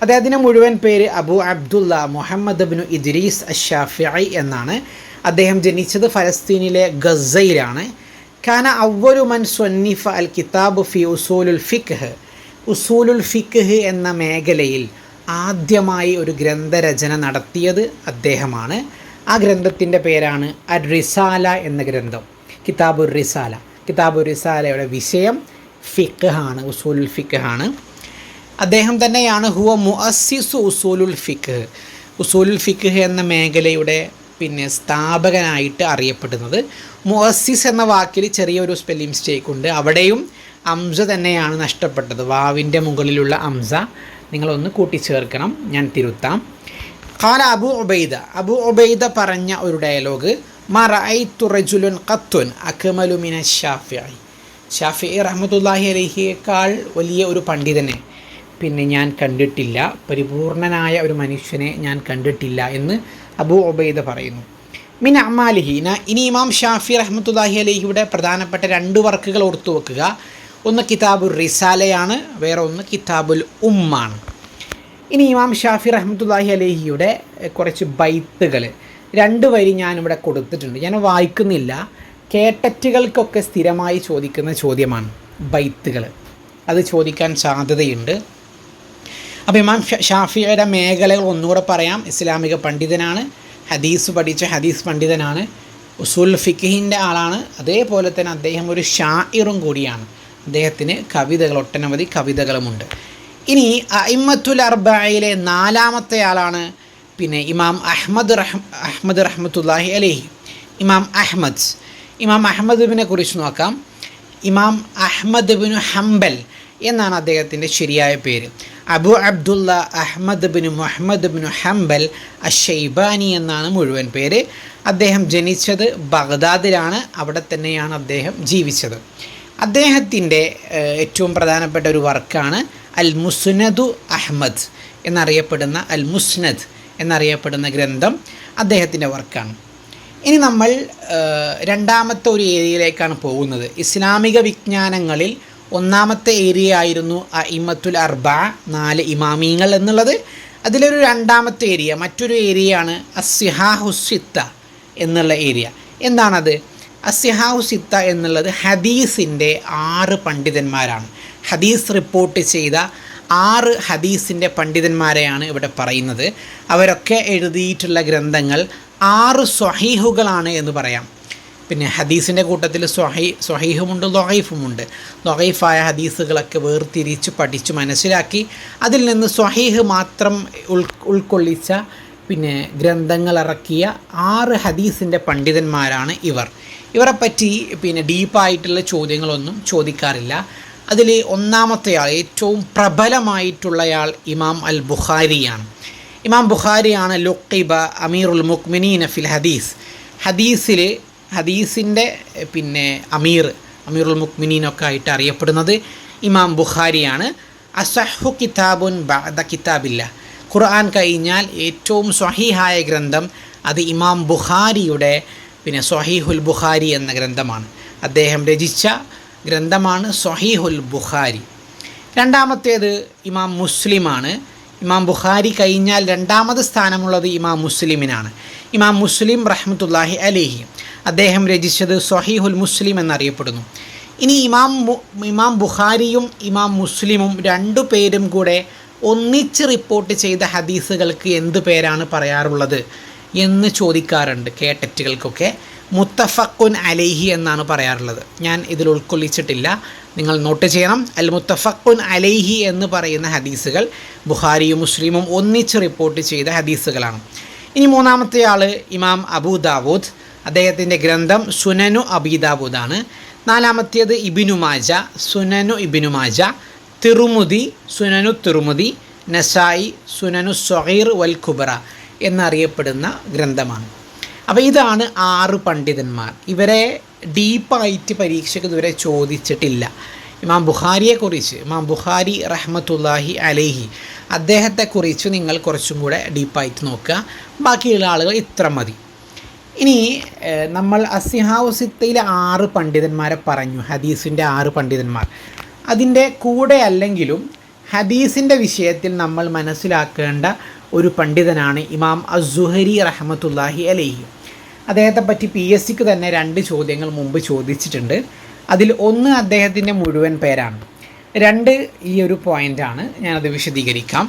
അദ്ദേഹത്തിൻ്റെ മുഴുവൻ പേര് അബു അബ്ദുല്ല മുഹമ്മദ് ഇബ്നു ഇദ്രീസ് അഷ്ശാഫിഈ എന്നാണ്. അദ്ദേഹം ജനിച്ചത് ഫലസ്തീനിലെ ഗസയിലാണ്. കാന അവ്വലു മൻ സ്വന്നിഫ അൽ കിതാബ് ഫി ഉസൂലുൽ ഫിഖ്, ഉസൂലുൽ ഫിഖ് എന്ന മേഖലയിൽ ആദ്യമായി ഒരു ഗ്രന്ഥരചന നടത്തിയത് അദ്ദേഹമാണ്. ആ ഗ്രന്ഥത്തിൻ്റെ പേരാണ് അർ റിസാല എന്ന ഗ്രന്ഥം, കിതാബുർ റിസാല. കിതാബുർ റിസാലയുടെ വിഷയം ഫിഖ് ആണ്, ഉസൂലുൽ ഫിഖ് ആണ്. അദ്ദേഹം തന്നെയാണ് ഹുവ മുഅസ്സിസു ഉസൂലുൽ ഫിഖ്, ഉസൂലുൽ ഫിഖ് എന്ന മേഖലയുടെ സ്ഥാപകനായിട്ട് അറിയപ്പെടുന്നത്. മുഅസ്സിസ് എന്ന വാക്കിൽ ചെറിയൊരു സ്പെല്ലിംഗ് മിസ്റ്റേക്ക് ഉണ്ട്, അവിടെയും അംസ തന്നെയാണ് നഷ്ടപ്പെട്ടത്. വാവിൻ്റെ മുകളിലുള്ള അംസ നിങ്ങളൊന്ന് കൂട്ടിച്ചേർക്കണം, ഞാൻ തിരുത്താം. ഖാല അബു ഉബൈദ പറഞ്ഞ ഒരു ഡയലോഗ്, മാ റഅയ്തു റജുലുൻ ഖത്തുൻ അക്മലു മിന ഷാഫിഈ, ഷാഫിഈ റഹ്മത്തുള്ളാഹി അലൈഹിയേക്കാൾ വലിയ ഒരു പണ്ഡിതനെ ഞാൻ കണ്ടിട്ടില്ല, പരിപൂർണനായ ഒരു മനുഷ്യനെ ഞാൻ കണ്ടിട്ടില്ല എന്ന് അബൂ ഉബൈദ പറയുന്നു. മിൻ അമാലിഹി, ഇനി ഇമാം ഷാഫി റഹ്മത്തുള്ളാഹി അലൈഹിയുടെ പ്രധാനപ്പെട്ട 2 വർക്കുകൾ ഓർത്തു വെക്കുക. ഒന്ന് കിതാബുർ റിസാലയാണ്, വേറെ ഒന്ന് കിതാബുൽ ഉമ്മാണ്. ഇനി ഇമാം ഷാഫി റഹ്മത്തുള്ളാഹി അലൈഹിയുടെ കുറച്ച് ബൈത്തുകൾ 2 വരി ഞാനിവിടെ കൊടുത്തിട്ടുണ്ട്, ഞാൻ വായിക്കുന്നില്ല. കേട്ടറ്റുകൾക്കൊക്കെ സ്ഥിരമായി ചോദിക്കുന്ന ചോദ്യമാണ് ബൈത്തുകൾ. അത് ചോദിക്കാൻ സാധ്യതയുണ്ട്. അപ്പോൾ ഇമാം ഷാഫിയുടെ മേഖലകൾ ഒന്നുകൂടെ പറയാം. ഇസ്ലാമിക പണ്ഡിതനാണ്, ഹദീസ് പഠിച്ച ഹദീസ് പണ്ഡിതനാണ്, ഉസൂൽ ഫിഖിൻ്റെ ആളാണ്. അതേപോലെ തന്നെ അദ്ദേഹം ഒരു ഷാഇറും കൂടിയാണ്. അദ്ദേഹത്തിന് കവിതകൾ, ഒട്ടനവധി കവിതകളുമുണ്ട്. ഇനി അഇമ്മത്തുൽ അർബഅയിലെ നാലാമത്തെ ആളാണ് പിന്നെ ഇമാം അഹ്മദ് റഹ്മത്തുള്ളാഹി അലൈഹി. ഇമാം അഹ്മദിനെ കുറിച്ച് നോക്കാം. ഇമാം അഹ്മദ് ബിൻ ഹംബൽ എന്നാണ് അദ്ദേഹത്തിൻ്റെ ശരിയായ പേര്. Abu Abdullah Ahmad bin Muhammad bin Hanbal Ash-Shaybani എന്നാണ് മുഴുവൻ പേര്. അദ്ദേഹം ജനിച്ചത് ബഗ്ദാദിലാണ്. അവിടെ തന്നെയാണ് അദ്ദേഹം ജീവിച്ചത്. അദ്ദേഹത്തിൻ്റെ ഏറ്റവും പ്രധാനപ്പെട്ട ഒരു വർക്കാണ് അൽ മുസ്നദു അഹ്മദ് എന്നറിയപ്പെടുന്ന എന്നറിയപ്പെടുന്ന ഗ്രന്ഥം അദ്ദേഹത്തിൻ്റെ വർക്കാണ്. ഇനി നമ്മൾ രണ്ടാമത്തെ ഒരു ഏരിയയിലേക്കാണ് പോകുന്നത്. ഇസ്ലാമിക വിജ്ഞാനങ്ങളിൽ ഒന്നാമത്തെ ഏരിയ ആയിരുന്നു അഇമ്മത്തുൽ അർബഅ, 4 ഇമാമീങ്ങൾ എന്നുള്ളത്. അതിലൊരു രണ്ടാമത്തെ ഏരിയ, മറ്റൊരു ഏരിയയാണ് അസ്സിഹാഹുസിത്ത എന്നുള്ള ഏരിയ. എന്താണത്? അസ്സിഹാഹുസിത്ത എന്നുള്ളത് ഹദീസിൻ്റെ 6 പണ്ഡിതന്മാരാണ്. ഹദീസ് റിപ്പോർട്ട് ചെയ്ത 6 ഹദീസിൻ്റെ പണ്ഡിതന്മാരെയാണ് ഇവിടെ പറയുന്നത്. അവരൊക്കെ എഴുതിയിട്ടുള്ള ഗ്രന്ഥങ്ങൾ 6 സ്വഹീഹുകളാണ് എന്ന് പറയാം. പിന്നെ ഹദീസിൻ്റെ കൂട്ടത്തിൽ സ്വഹീഹുമുണ്ട്, ലൊഹൈഫുമുണ്ട്. ലൊഹൈഫായ ഹദീസുകളൊക്കെ വേർതിരിച്ച് പഠിച്ച് മനസ്സിലാക്കി അതിൽ നിന്ന് സ്വഹീഹ് മാത്രം ഉൾക്കൊള്ളിച്ച പിന്നെ ഗ്രന്ഥങ്ങൾ ഇറക്കിയ 6 ഹദീസിൻ്റെ പണ്ഡിതന്മാരാണ് ഇവർ. ഇവരെപ്പറ്റി പിന്നെ ഡീപ്പായിട്ടുള്ള ചോദ്യങ്ങളൊന്നും ചോദിക്കാറില്ല. അതിൽ ഒന്നാമത്തെയാൾ, ഏറ്റവും പ്രബലമായിട്ടുള്ളയാൾ ഇമാം അൽ ബുഖാരിയാണ്. ഇമാം ബുഖാരിയാണ് ലുഖിബ അമീറുൽ മുഅ്മിനീന ഫിൽ ഹദീസ്. ഹദീസിൻ്റെ പിന്നെ അമീറുൽ മുഅ്മിനീനൊക്കെ ആയിട്ട് അറിയപ്പെടുന്നത് ഇമാം ബുഖാരിയാണ്. അസഹു കിതാബുൻ ബഅദ കിതാബില്ല, ഖുർആൻ കഴിഞ്ഞാൽ ഏറ്റവും സ്വഹീഹായ ഗ്രന്ഥം അത് ഇമാം ബുഖാരിയുടെ പിന്നെ സ്വഹീഹുൽ ബുഖാരി എന്ന ഗ്രന്ഥമാണ്. അദ്ദേഹം രചിച്ച ഗ്രന്ഥമാണ് സ്വഹീഹുൽ ബുഖാരി. രണ്ടാമത്തേത് ഇമാം മുസ്ലിമാണ്. ഇമാം ബുഖാരി കഴിഞ്ഞാൽ രണ്ടാമത് സ്ഥാനമുള്ളത് ഇമാം മുസ്ലിമിനാണ്. ഇമാം മുസ്ലിം റഹ്മത്തുള്ളാഹി അലൈഹി അദ്ദേഹം രചിച്ചത് സ്വഹീഹുൽ മുസ്ലിം എന്നറിയപ്പെടുന്നു. ഇനി ഇമാം ബുഖാരിയും ഇമാം മുസ്ലിമും രണ്ടു പേരും കൂടെ ഒന്നിച്ച് റിപ്പോർട്ട് ചെയ്ത ഹദീസുകൾക്ക് എന്ത് പേരാണ് പറയാറുള്ളത് എന്ന് ചോദിക്കാറുണ്ട് കേട്ടറ്റുകൾക്കൊക്കെ. മുത്തഫഖുൻ അലൈഹി എന്നാണ് പറയാറുള്ളത്. ഞാൻ ഇതിൽ ഉൾക്കൊള്ളിച്ചിട്ടില്ല, നിങ്ങൾ നോട്ട് ചെയ്യണം. അൽ മുത്തഫഖുൻ അലൈഹി എന്ന് പറയുന്ന ഹദീസുകൾ ബുഖാരിയും മുസ്ലിമും ഒന്നിച്ച് റിപ്പോർട്ട് ചെയ്ത ഹദീസുകളാണ്. ഇനി മൂന്നാമത്തെ ആൾ ഇമാം അബൂ ദാവൂദ്, അദ്ദേഹത്തിൻ്റെ ഗ്രന്ഥം സുനനു അബീ ദാവൂദാണ്. നാലാമത്തേത് ഇബ്നു മാജ, സുനനു ഇബ്നു മാജ. തിറുമുദി, സുനനു തിറുമുദി. നസായി, സുനനു സ്വഗീർ വൽ കുബ്ര എന്നറിയപ്പെടുന്ന ഗ്രന്ഥമാണ്. അപ്പോൾ ഇതാണ് 6 പണ്ഡിതന്മാർ. ഇവരെ ഡീപ്പായിട്ട് പരീക്ഷയ്ക്ക് ഇതുവരെ ചോദിച്ചിട്ടില്ല. ഇമാം ബുഖാരിയെക്കുറിച്ച്, ഇമാം ബുഖാരി റഹ്മത്തുള്ളാഹി അലൈഹി അദ്ദേഹത്തെക്കുറിച്ച് നിങ്ങൾ കുറച്ചും കൂടെ ഡീപ്പായിട്ട് നോക്കുക. ബാക്കിയുള്ള ആളുകൾ ഇത്ര മതി. ഇനി നമ്മൾ അസ്സിഹാവുസിത്തയിലെ 6 പണ്ഡിതന്മാരെ പറഞ്ഞു, ഹദീസിൻ്റെ 6 പണ്ഡിതന്മാർ. അതിൻ്റെ കൂടെ അല്ലെങ്കിലും ഹദീസിൻ്റെ വിഷയത്തിൽ നമ്മൾ മനസ്സിലാക്കേണ്ട ഒരു പണ്ഡിതനാണ് ഇമാം അസ്സുഹരി റഹ്മത്തുള്ളാഹി അലൈഹി. അദ്ദേഹത്തെപ്പറ്റി PSCക്ക് തന്നെ 2 ചോദ്യങ്ങൾ മുമ്പ് ചോദിച്ചിട്ടുണ്ട്. അതിൽ ഒന്ന് അദ്ദേഹത്തിൻ്റെ മുഴുവൻ പേരാണ്, 2 ഈ ഒരു പോയിൻ്റാണ്. ഞാനത് വിശദീകരിക്കാം.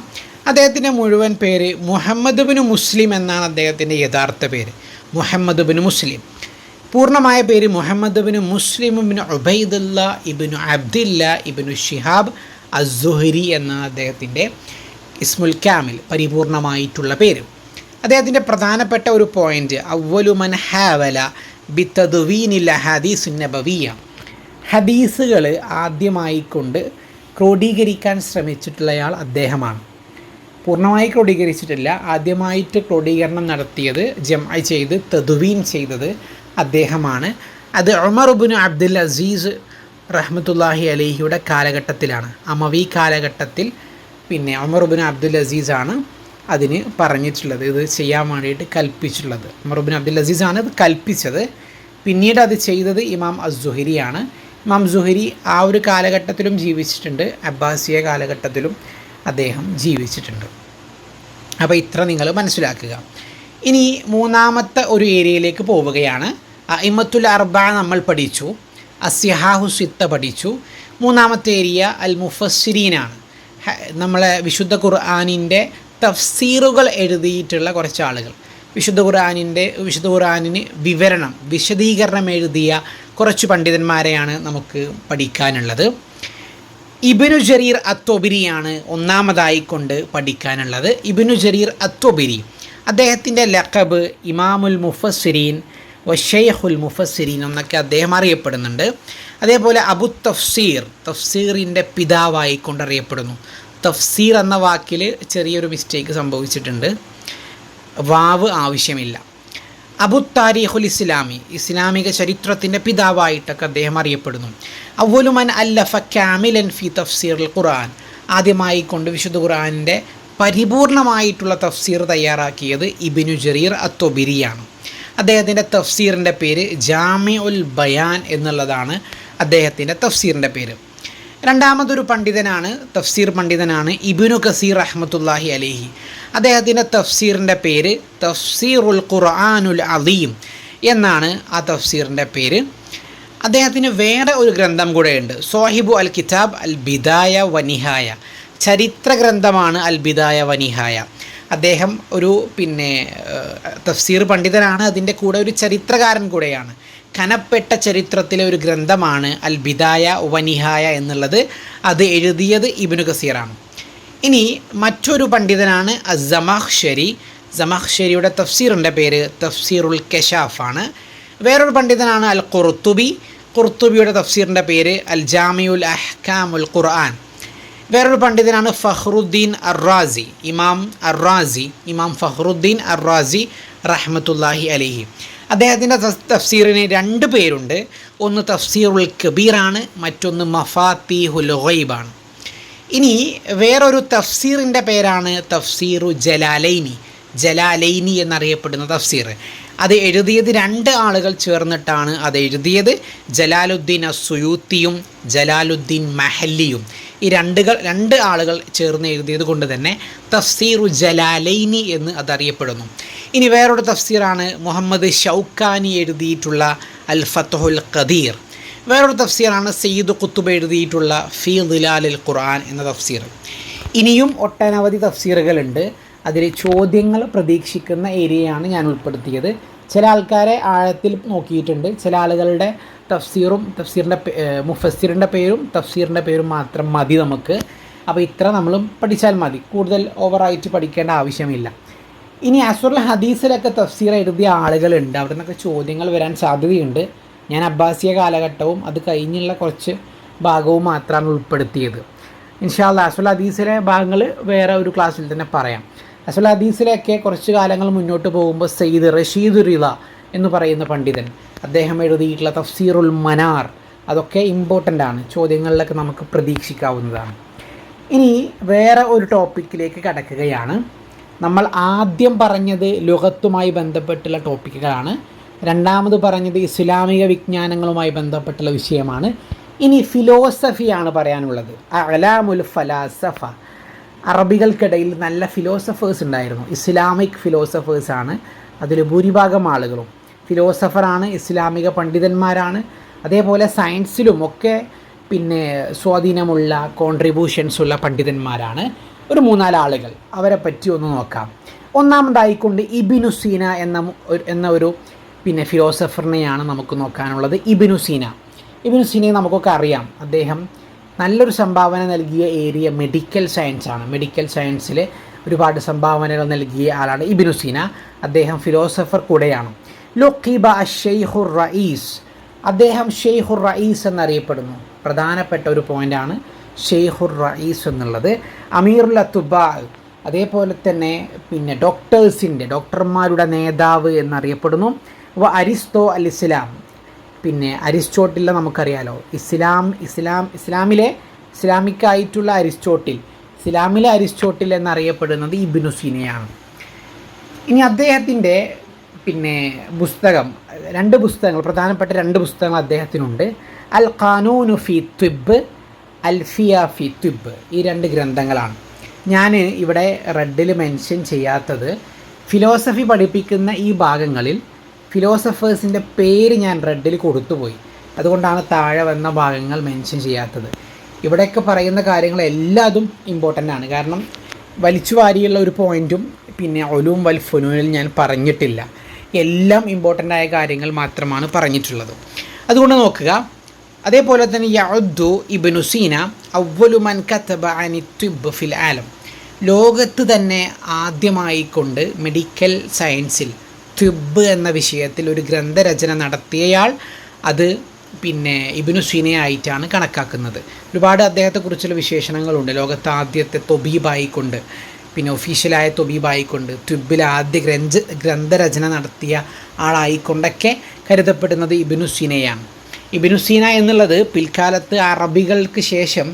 അദ്ദേഹത്തിൻ്റെ മുഴുവൻ പേര് മുഹമ്മദ് ബിൻ മുസ്ലിം എന്നാണ് അദ്ദേഹത്തിൻ്റെ യഥാർത്ഥ പേര്. മുഹമ്മദ് ബിൻ മുസ്ലിം. പൂർണ്ണമായ പേര് മുഹമ്മദ് ബിൻ മുസ്ലിം ബിൻ ഉബൈദുല്ല ഇബ്നു അബ്ദില്ല ഇബ്നു ഷിഹാബ് അസ്സുഹരി എന്നാണ് അദ്ദേഹത്തിൻ്റെ ഇസ്മുൽ കാമിൽ, പരിപൂർണമായിട്ടുള്ള പേര്. അദ്ദേഹത്തിൻ്റെ പ്രധാനപ്പെട്ട ഒരു പോയിൻ്റ് അവ്വലു മൻ ഹാവല ബിത്തദ്വീനിൽ ഹദീസ് നബവിയ, ഹദീസുകൾ ആദ്യമായിക്കൊണ്ട് ക്രോഡീകരിക്കാൻ ശ്രമിച്ചിട്ടുള്ളയാൾ അദ്ദേഹമാണ്. പൂർണ്ണമായി ക്രോഡീകരിച്ചിട്ടില്ല, ആദ്യമായിട്ട് ക്രോഡീകരണം നടത്തിയത്, ജംഅ ചെയ്ത് തദ്വീൻ ചെയ്തത് അദ്ദേഹമാണ്. അത് ഉമർ ഇബ്നു അബ്ദുൽ അസീസ് റഹ്മത്തുള്ളാഹി അലൈഹിയുടെ കാലഘട്ടത്തിലാണ്. അമവി കാലഘട്ടത്തിൽ പിന്നെ ഉമർ ഇബ്നു അബ്ദുൽ അസീസാണ് അതിന് പറഞ്ഞിട്ടുള്ളത്, ഇത് ചെയ്യാൻ വേണ്ടിയിട്ട് കൽപ്പിച്ചിട്ടുള്ളത്. ഉമർ ഇബ്നു അബ്ദുൽ അസീസാണ് ഇത് കൽപ്പിച്ചത്. പിന്നീട് അത് ചെയ്തത് ഇമാം അസ്സുഹരിയാണ്. ഇമാം സുഹരി ആ ഒരു കാലഘട്ടത്തിലും ജീവിച്ചിട്ടുണ്ട്, അബ്ബാസിയ കാലഘട്ടത്തിലും അദ്ദേഹം ജീവിച്ചിട്ടുണ്ട്. അപ്പോൾ ഇത്ര നിങ്ങൾ മനസ്സിലാക്കുക. ഇനി മൂന്നാമത്തെ ഒരു ഏരിയയിലേക്ക് പോവുകയാണ്. അഇമ്മത്തുൽ അർബഅ നമ്മൾ പഠിച്ചു, അസ്സിഹാഹു സിത്ത പഠിച്ചു. മൂന്നാമത്തെ ഏരിയ അൽ മുഫസ്സിരീനാണ്. നമ്മളെ വിശുദ്ധ ഖുർആനിൻ്റെ തഫ്സീറുകൾ എഴുതിയിട്ടുള്ള കുറച്ച് ആളുകൾ, വിശുദ്ധ ഖുർആനിന് വിശദീകരണം എഴുതിയ കുറച്ച് പണ്ഡിതന്മാരെയാണ് നമുക്ക് പഠിക്കാനുള്ളത്. ഇബ്നു ജരീർ അത്തൊബരിയാണ് ഒന്നാമതായി കൊണ്ട് പഠിക്കാനുള്ളത്. ഇബ്നു ജരീർ അത്തൊബരി, അദ്ദേഹത്തിൻ്റെ ലഖബ് ഇമാമുൽ മുഫസ്സിരീൻ വശൈഖുൽ മുഫസ്സിരീൻ എന്നൊക്കെ അദ്ദേഹം അറിയപ്പെടുന്നുണ്ട്. അതേപോലെ അബു തഫ്സീറിൻ്റെ പിതാവായി കൊണ്ടറിയപ്പെടുന്നു. തഫ്സീർ എന്ന വാക്കിൽ ചെറിയൊരു മിസ്റ്റേക്ക് സംഭവിച്ചിട്ടുണ്ട്, വാവ് ആവശ്യമില്ല. അബു താരീഖുൽ ഇസ്ലാമിക ചരിത്രത്തിൻ്റെ പിതാവായിട്ടൊക്കെ അദ്ദേഹം അറിയപ്പെടുന്നു. അവ്വലുമൻ അല്ലഫ കാമിലൻ ഫി തഫ്സീറുൽ ഖുർആൻ, ആദ്യമായി കൊണ്ട് വിശുദ്ധ ഖുർആനിൻ്റെ പരിപൂർണമായിട്ടുള്ള തഫ്സീർ തയ്യാറാക്കിയത് ഇബ്നു ജരീർ അത്തൊബരിയാണ്. അദ്ദേഹത്തിൻ്റെ തഫ്സീറിൻ്റെ പേര് ജാമിഉൽ ബയാൻ എന്നുള്ളതാണ് അദ്ദേഹത്തിൻ്റെ തഫ്സീറിൻ്റെ പേര്. രണ്ടാമതൊരു പണ്ഡിതനാണ്, തഫ്സീർ പണ്ഡിതനാണ് ഇബ്നു കസീർ റഹ്മത്തുള്ളാഹി അലൈഹി. അദ്ദേഹത്തിൻ്റെ തഫ്സീറിൻ്റെ പേര് തഫ്സീറുൽ ഖുർആനുൽ അദീം എന്നാണ് ആ തഫ്സീറിൻ്റെ പേര്. അദ്ദേഹത്തിന് വേറെ ഒരു ഗ്രന്ഥം കൂടെയുണ്ട്, സോഹിബു അൽ കിതാബ് അൽ ബിദായ വനിഹായ, ചരിത്ര ഗ്രന്ഥമാണ് അൽ ബിദായ വനിഹായ. അദ്ദേഹം ഒരു തഫ്സീർ പണ്ഡിതനാണ്, അതിൻ്റെ കൂടെ ഒരു ചരിത്രകാരൻ കൂടെയാണ്. കനപ്പെട്ട ചരിത്രത്തിലെ ഒരു ഗ്രന്ഥമാണ് അൽ ബിദായ വനിഹായ എന്നുള്ളത്. അത് എഴുതിയത് ഇബ്നു കസീറാണ്. ഇനി മറ്റൊരു പണ്ഡിതനാണ് സമാഖ്ശരിയുടെ തഫ്സീറിൻ്റെ പേര് തഫ്സീറുൽ കശാഫാണ്. വേറൊരു പണ്ഡിതനാണ് അൽ ഖുർത്തുബിയുടെ തഫ്സീറിൻ്റെ പേര് അൽ ജാമിഉൽ അഹ്കാമുൽ ഖുർആൻ. വേറൊരു പണ്ഡിതനാണ് ഫഖ്റുദ്ദീൻ അർ-റാസി, ഇമാം ഫഖ്റുദ്ദീൻ അർ-റാസി റഹ്മത്തുള്ളാഹി അലൈഹി. അദ്ദേഹത്തിൻ്റെ തഫ്സീറിന് രണ്ട് പേരുണ്ട്, ഒന്ന് തഫ്സീറുൽ കബീറാണ്, മറ്റൊന്ന് മഫാത്തിഹുൽ ഗൈബാണ്. ഇനി വേറൊരു തഫ്സീറിൻ്റെ പേരാണ് തഫ്സീറു ജലാലൈനി എന്നറിയപ്പെടുന്ന തഫ്സീർ. അത് എഴുതിയത് രണ്ട് ആളുകൾ ചേർന്നിട്ടാണ് അത് എഴുതിയത്, ജലാലുദ്ദീൻ അസ്സുയൂത്തിയും ജലാലുദ്ദീൻ മഹല്ലിയും. ഈ രണ്ട് ആളുകൾ ചേർന്ന് എഴുതിയത് കൊണ്ട് തന്നെ തഫ്സീറു ജലാലൈനി എന്ന് അതറിയപ്പെടുന്നു. ഇനി വേറൊരു തഫ്സീറാണ് മുഹമ്മദ് ഷൗക്കാനി എഴുതിയിട്ടുള്ള അൽ ഫത്ഹുൽ ഖദീർ. വേറൊരു തഫ്സീറാണ് സയ്യിദ് ഖുത്തുബ് എഴുതിയിട്ടുള്ള ഫീ ദിലാലിൽ ഖുർആൻ എന്ന തഫ്സീർ. ഇനിയും ഒട്ടനവധി തഫ്സീറുകളുണ്ട്. അതിൽ ചോദ്യങ്ങൾ പ്രതീക്ഷിക്കുന്ന ഏരിയയാണ് ഞാൻ ഉൾപ്പെടുത്തിയത്. ചില ആൾക്കാരെ ആഴത്തിൽ നോക്കിയിട്ടുണ്ട്, ചില ആളുകളുടെ മുഫസ്സിറിൻ്റെ പേരും തഫ്സീറിൻ്റെ പേരും മാത്രം മതി നമുക്ക്. അപ്പോൾ ഇത്ര നമ്മളും പഠിച്ചാൽ മതി, കൂടുതൽ ഓവറായിട്ട് പഠിക്കേണ്ട ആവശ്യമില്ല. ഇനി അസ്റുൽ ഹദീസിലൊക്കെ തഫ്സീർ എഴുതിയ ആളുകളുണ്ട്, അവിടെ നിന്നൊക്കെ ചോദ്യങ്ങൾ വരാൻ സാധ്യതയുണ്ട്. ഞാൻ അബ്ബാസിയ കാലഘട്ടവും അത് കഴിഞ്ഞുള്ള കുറച്ച് ഭാഗവും മാത്രമാണ് ഉൾപ്പെടുത്തിയത്. ഇൻഷാ അല്ലാഹ് അസ്റുൽ ഹദീസിലെ ഭാഗങ്ങൾ വേറെ ഒരു ക്ലാസ്സിൽ തന്നെ പറയാം. അസ്റുൽ ഹദീസിലൊക്കെ കുറച്ച് കാലങ്ങൾ മുന്നോട്ട് പോകുമ്പോൾ സയ്യിദ് റഷീദ് റിള എന്ന് പറയുന്ന പണ്ഡിതൻ, അദ്ദേഹം എഴുതിയിട്ടുള്ള തഫ്സീറുൽ മനാർ, അതൊക്കെ ഇമ്പോർട്ടൻ്റ് ആണ്, ചോദ്യങ്ങളിലൊക്കെ നമുക്ക് പ്രതീക്ഷിക്കാവുന്നതാണ്. ഇനി വേറെ ഒരു ടോപ്പിക്കിലേക്ക് കടക്കുകയാണ്. നമ്മൾ ആദ്യം പറഞ്ഞത് ലുഗത്തുമായി ബന്ധപ്പെട്ടുള്ള ടോപ്പിക്കുകളാണ്, രണ്ടാമത് പറഞ്ഞത് ഇസ്ലാമിക വിജ്ഞാനങ്ങളുമായി ബന്ധപ്പെട്ടുള്ള വിഷയമാണ്. ഇനി ഫിലോസഫിയാണ് പറയാനുള്ളത്. അഅ്ലാമുൽ ഫലാസഫ, അറബികൾക്കിടയിൽ നല്ല ഫിലോസഫേഴ്സ് ഉണ്ടായിരുന്നു, ഇസ്ലാമിക് ഫിലോസഫേഴ്സാണ്. അതിൽ ഭൂരിഭാഗം ആളുകളും ഫിലോസഫറാണ്, ഇസ്ലാമിക പണ്ഡിതന്മാരാണ്. അതേപോലെ സയൻസിലും ഒക്കെ സ്വാധീനമുള്ള കോൺട്രിബ്യൂഷൻസ് ഉള്ള പണ്ഡിതന്മാരാണ്. ഒരു 3-4 ആളുകൾ, അവരെ പറ്റി ഒന്ന് നോക്കാം. ഒന്നാമതായിക്കൊണ്ട് ഇബ്നു സീന എന്ന ഒരു ഫിലോസഫറിനെയാണ് നമുക്ക് നോക്കാനുള്ളത്. ഇബ്നു സീനയെ നമുക്കൊക്കെ അറിയാം. അദ്ദേഹം നല്ലൊരു സംഭാവന നൽകിയ ഏരിയ മെഡിക്കൽ സയൻസാണ്. മെഡിക്കൽ സയൻസിൽ ഒരുപാട് സംഭാവനകൾ നൽകിയ ആളാണ് ഇബ്നു സീന. അദ്ദേഹം ഫിലോസഫർ കൂടെയാണ്. ലുഖിബ അശ്ശൈഖുർ റഈസ്, അദ്ദേഹം ഷെയ്ഖുർ റഈസ് എന്നറിയപ്പെടുന്നു. പ്രധാനപ്പെട്ട ഒരു പോയിൻ്റാണ് ഷെയ്ഖുർ റഈസ് എന്നുള്ളത്. അമീറുൽ അത്തുബാ, അതേപോലെ തന്നെ ഡോക്ടർമാരുടെ നേതാവ് എന്നറിയപ്പെടുന്നു. അരിസ്തോ അൽ ഇസ്ലാം, അരിസ്റ്റോട്ടിലിനെ നമുക്കറിയാലോ. ഇസ്ലാമിക്കായിട്ടുള്ള ഇസ്ലാമിലെ അരിസ്റ്റോട്ടിൽ എന്നറിയപ്പെടുന്നത് ഇബ്നു സീനയാണ്. ഇനി അദ്ദേഹത്തിൻ്റെ പുസ്തകം, 2 പുസ്തകങ്ങൾ, പ്രധാനപ്പെട്ട 2 പുസ്തകങ്ങൾ അദ്ദേഹത്തിനുണ്ട്. അൽ ഖാനൂനു ഫി ത്വിബ്, അൽഫിയ ഫി ത്വിബ്, ഈ 2 ഗ്രന്ഥങ്ങളാണ്. ഞാൻ ഇവിടെ റെഡിൽ മെൻഷൻ ചെയ്യാത്തത്, ഫിലോസഫി പഠിപ്പിക്കുന്ന ഈ ഭാഗങ്ങളിൽ ഫിലോസഫേഴ്സിൻ്റെ പേര് ഞാൻ റെഡിൽ കൊടുത്തുപോയി. അതുകൊണ്ടാണ് താഴെ വന്ന ഭാഗങ്ങൾ മെൻഷൻ ചെയ്യാത്തത്. ഇവിടെയൊക്കെ പറയുന്ന കാര്യങ്ങൾ എല്ലാതും ഇമ്പോർട്ടൻ്റ് ആണ്. കാരണം വലിച്ചു വാരിയുള്ള ഒരു പോയിൻറ്റും പിന്നെ ഒലൂം വൽ ഫുനൂനിൽ ഞാൻ പറഞ്ഞിട്ടില്ല. എല്ലാം ഇമ്പോർട്ടൻ്റ് ആയ കാര്യങ്ങൾ മാത്രമാണ് പറഞ്ഞിട്ടുള്ളത്. അതുകൊണ്ട് നോക്കുക. അതേപോലെ തന്നെ യഅദ്ദു ഇബ്നു സീന അവ്വലു മൻ കതബ അനി തിബ്ബ് ഫിൽ ആലം, ലോകത്ത് തന്നെ ആദ്യമായിക്കൊണ്ട് മെഡിക്കൽ സയൻസിൽ തിബ്ബ് എന്ന വിഷയത്തിൽ ഒരു ഗ്രന്ഥരചന നടത്തിയയാൾ അത് പിന്നെ ഇബ്നു സീനയായിട്ടാണ് കണക്കാക്കുന്നത്. ഒരുപാട് അദ്ദേഹത്തെക്കുറിച്ചുള്ള വിശേഷണങ്ങളുണ്ട്. ലോകത്ത് ആദ്യത്തെ തൊബീബായിക്കൊണ്ട്, പിന്നെ ഒഫീഷ്യലായ തൊബീബായിക്കൊണ്ട്, തിബ്ബിൽ ആദ്യ ഗ്രന്ഥരചന നടത്തിയ ആളായിക്കൊണ്ടൊക്കെ കരുതപ്പെടുന്നത് ഇബ്നു സീനയാണ്. ഇബ്നു സീന എന്നുള്ളത് പിൽക്കാലത്ത് അറബികൾക്ക് ശേഷം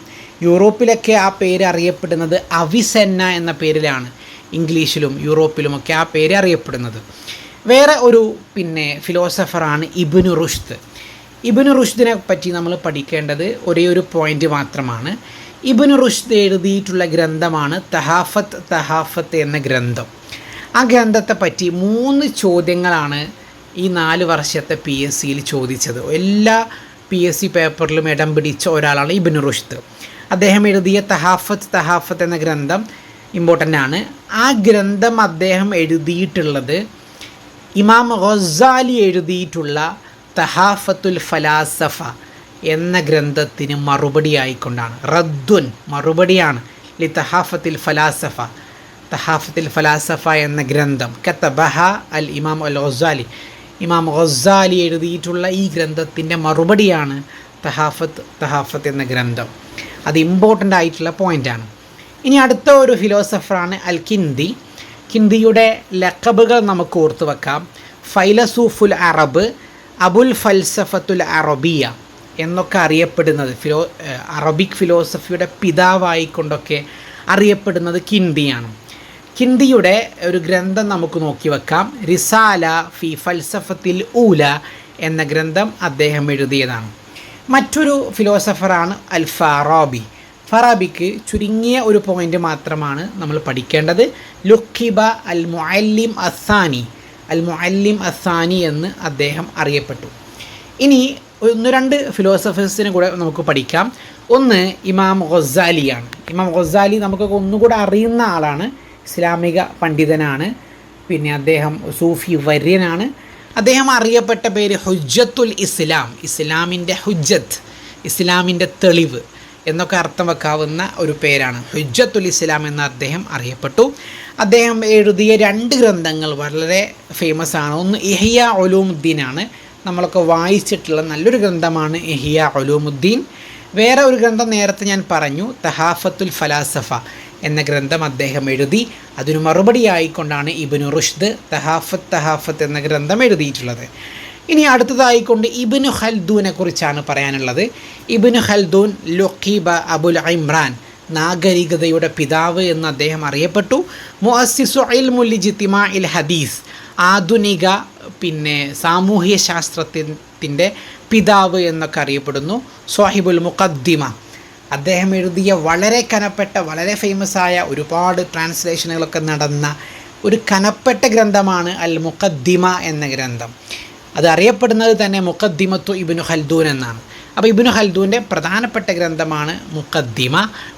യൂറോപ്പിലൊക്കെ ആ പേര് അറിയപ്പെടുന്നത് അവിസെന്ന എന്ന പേരിലാണ്. ഇംഗ്ലീഷിലും യൂറോപ്പിലുമൊക്കെ ആ പേര് അറിയപ്പെടുന്നത്. വേറെ ഒരു പിന്നെ ഫിലോസഫറാണ് ഇബ്നു റുഷ്ദ്. ഇബ്നു റുഷ്ദിനെ പറ്റി നമ്മൾ പഠിക്കേണ്ടത് ഒരേ ഒരു പോയിൻ്റ് മാത്രമാണ്. ഇബ്നു റുഷ്ദ് എഴുതിയിട്ടുള്ള ഗ്രന്ഥമാണ് തഹാഫത്ത് എന്ന ഗ്രന്ഥം. ആ ഗ്രന്ഥത്തെ പറ്റി 3 ചോദ്യങ്ങളാണ് ഈ 4 വർഷത്തെ PSCയിൽ ചോദിച്ചത്. എല്ലാ PSC പേപ്പറിലും ഇടം പിടിച്ച ഒരാളാണ് ഇബ്നു റുഷ്ദ്. അദ്ദേഹം എഴുതിയ തഹാഫത്ത് എന്ന ഗ്രന്ഥം ഇമ്പോർട്ടൻ്റ് ആണ്. ആ ഗ്രന്ഥം അദ്ദേഹം എഴുതിയിട്ടുള്ളത് ഇമാം ഗസാലി എഴുതിയിട്ടുള്ള തഹാഫത്തുൽ ഫലാസഫ എന്ന ഗ്രന്ഥത്തിന് മറുപടിയായിക്കൊണ്ടാണ്. റദ്ദുൻ മറുപടിയാണ് ലി തഹാഫത്തുൽ ഫലാസഫ എന്ന ഗ്രന്ഥം കതബഹ അൽ ഇമാം അൽ ഗസാലി, ഇമാം ഗസാലി എഴുതിയിട്ടുള്ള ഈ ഗ്രന്ഥത്തിൻ്റെ മറുപടിയാണ് തഹാഫത്ത് എന്ന ഗ്രന്ഥം. അത് ഇമ്പോർട്ടൻ്റ് ആയിട്ടുള്ള പോയിൻ്റാണ്. ഇനി അടുത്ത ഒരു ഫിലോസഫറാണ് അൽ കിന്ദി. കിന്ദിയുടെ ലഖബുകൾ നമുക്ക് ഓർത്തു വെക്കാം. ഫൈലസൂഫുൽ അറബ്, അബുൽ ഫൽസഫത്തുൽ അറബിയ എന്നൊക്കെ അറിയപ്പെടുന്നത് അറബിക് ഫിലോസഫിയുടെ പിതാവായിക്കൊണ്ടൊക്കെ അറിയപ്പെടുന്നത് കിന്ദിയാണ്. കിന്ദിയുടെ ഒരു ഗ്രന്ഥം നമുക്ക് നോക്കി വെക്കാം. റിസാല ഫി ഫൽസഫത്തിൽ ഊല എന്ന ഗ്രന്ഥം അദ്ദേഹം എഴുതിയതാണ്. മറ്റൊരു ഫിലോസഫറാണ് അൽ ഫാറാബി. ഫറാബിക്ക് ചുരുങ്ങിയ ഒരു പോയിൻ്റ് മാത്രമാണ് നമ്മൾ പഠിക്കേണ്ടത്. ലുഖിബ അൽ മുഅല്ലിം അസാനി എന്ന് അദ്ദേഹം അറിയപ്പെട്ടു. ഇനി 1-2 ഫിലോസഫേഴ്സിനെ കൂടെ നമുക്ക് പഠിക്കാം. ഒന്ന് ഇമാം ഗസാലിയാണ്. ഇമാം ഗസാലി നമുക്കൊക്കെ ഒന്നുകൂടെ അറിയുന്ന ആളാണ്. ഇസ്ലാമിക പണ്ഡിതനാണ്. പിന്നെ അദ്ദേഹം സൂഫി വര്യനാണ്. അദ്ദേഹം അറിയപ്പെട്ട പേര് ഹുജ്ജത്തുൽ ഇസ്ലാം, ഇസ്ലാമിൻ്റെ ഹുജ്ജത്ത്, ഇസ്ലാമിൻ്റെ തെളിവ് എന്നൊക്കെ അർത്ഥം വെക്കാവുന്ന ഒരു പേരാണ്. ഹുജ്ജത്തുൽ ഇസ്ലാം എന്ന് അദ്ദേഹം അറിയപ്പെട്ടു. അദ്ദേഹം എഴുതിയ 2 ഗ്രന്ഥങ്ങൾ വളരെ ഫേമസ് ആണ്. ഒന്ന് ഇഹ്യ ഉലൂമുദ്ദീനാണ്. നമ്മളൊക്കെ വായിച്ചിട്ടുള്ള നല്ലൊരു ഗ്രന്ഥമാണ് ഇഹ്യ ഉലൂമുദ്ദീൻ. വേറെ ഒരു ഗ്രന്ഥം നേരത്തെ ഞാൻ പറഞ്ഞു, തഹാഫത്തുൽ ഫലാസഫ എന്ന ഗ്രന്ഥം അദ്ദേഹം എഴുതി. അതിനു മറുപടിയായിക്കൊണ്ടാണ് ഇബ്നു റുഷ്ദ് തഹാഫത്ത് എന്ന ഗ്രന്ഥം എഴുതിയിട്ടുള്ളത്. ഇനി അടുത്തതായിക്കൊണ്ട് ഇബ്നു ഖൽദൂനെ കുറിച്ചാണ് പറയാനുള്ളത്. ഇബ്നു ഖൽദൂൻ ലുഖീബ അബുൽ ഇമ്രാൻ, നാഗരികതയുടെ പിതാവ് എന്ന് അദ്ദേഹം അറിയപ്പെട്ടു. മുഅസ്സിസു ഇൽമുൽ ഇജ്തിമാഇൽ ഹദീസ്, ആധുനിക പിന്നെ സാമൂഹ്യ ശാസ്ത്രത്തിൻ്റെ പിതാവ് എന്നൊക്കെ അറിയപ്പെടുന്നു. സ്വാഹിബുൽ മുഖദ്ദിമ, അദ്ദേഹം എഴുതിയ വളരെ കനപ്പെട്ട, വളരെ ഫേമസ് ആയ, ഒരുപാട് ട്രാൻസ്ലേഷനുകളൊക്കെ നടന്ന ഒരു കനപ്പെട്ട ഗ്രന്ഥമാണ് അൽ മുഖദ്ദിമ എന്ന ഗ്രന്ഥം. അത് അറിയപ്പെടുന്നത് തന്നെ മുഖദ്ദിമത്തു ഇബ്നു ഖൽദൂൻ എന്നാണ്. അപ്പോൾ ഇബ്നു ഖൽദൂൻ്റെ പ്രധാനപ്പെട്ട ഗ്രന്ഥമാണ് മുഖദ്ദിമ.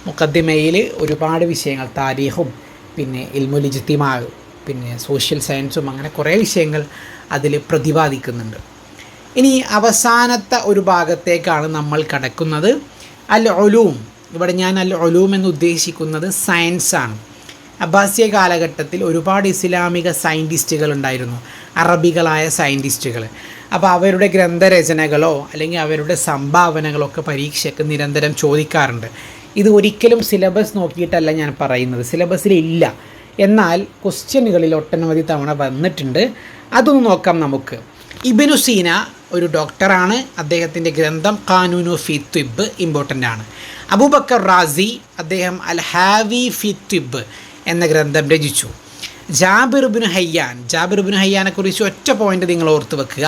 മുഖദ്ദിമയിൽ ഒരുപാട് വിഷയങ്ങൾ, താരീഖും പിന്നെ ഇൽമുൽ ഇജ്തിമാ, പിന്നെ സോഷ്യൽ സയൻസും, അങ്ങനെ കുറേ വിഷയങ്ങൾ അതിൽ പ്രതിപാദിക്കുന്നുണ്ട്. ഇനി അവസാനത്തെ ഒരു ഭാഗത്തേക്കാണ് നമ്മൾ കടക്കുന്നത്. അൽ ഉലൂം. ഇവിടെ ഞാൻ അൽ ഉലൂം എന്ന് ഉദ്ദേശിക്കുന്നത് സയൻസാണ്. അബ്ബാസിയ കാലഘട്ടത്തിൽ ഒരുപാട് ഇസ്ലാമിക സയൻറ്റിസ്റ്റുകൾ ഉണ്ടായിരുന്നു, അറബികളായ സയൻറ്റിസ്റ്റുകൾ. അപ്പോൾ അവരുടെ ഗ്രന്ഥരചനകളോ അല്ലെങ്കിൽ അവരുടെ സംഭാവനകളൊക്കെ പരീക്ഷയ്ക്ക് നിരന്തരം ചോദിക്കാറുണ്ട്. ഇത് ഒരിക്കലും സിലബസ് നോക്കിയിട്ടല്ല ഞാൻ പറയുന്നത്, സിലബസിലില്ല, എന്നാൽ ക്വസ്റ്റ്യനുകളിൽ ഒട്ടനവധി തവണ വന്നിട്ടുണ്ട്. അതൊന്ന് നോക്കാം നമുക്ക്. ഇബ്നു സീന ഒരു ഡോക്ടറാണ്. അദ്ദേഹത്തിൻ്റെ ഗ്രന്ഥം ഖാനൂനു ഫി തിബ്ബ് ഇമ്പോർട്ടൻ്റ് ആണ്. അബൂബക്കർ റാസി അദ്ദേഹം അൽ ഹാവി ഫി തിബ്ബ് എന്ന ഗ്രന്ഥം രചിച്ചു. ജാബിർ ഇബ്നു ഹയ്യാനെ കുറിച്ച് ഒറ്റ പോയിന്റ് നിങ്ങൾ ഓർത്ത് വെക്കുക.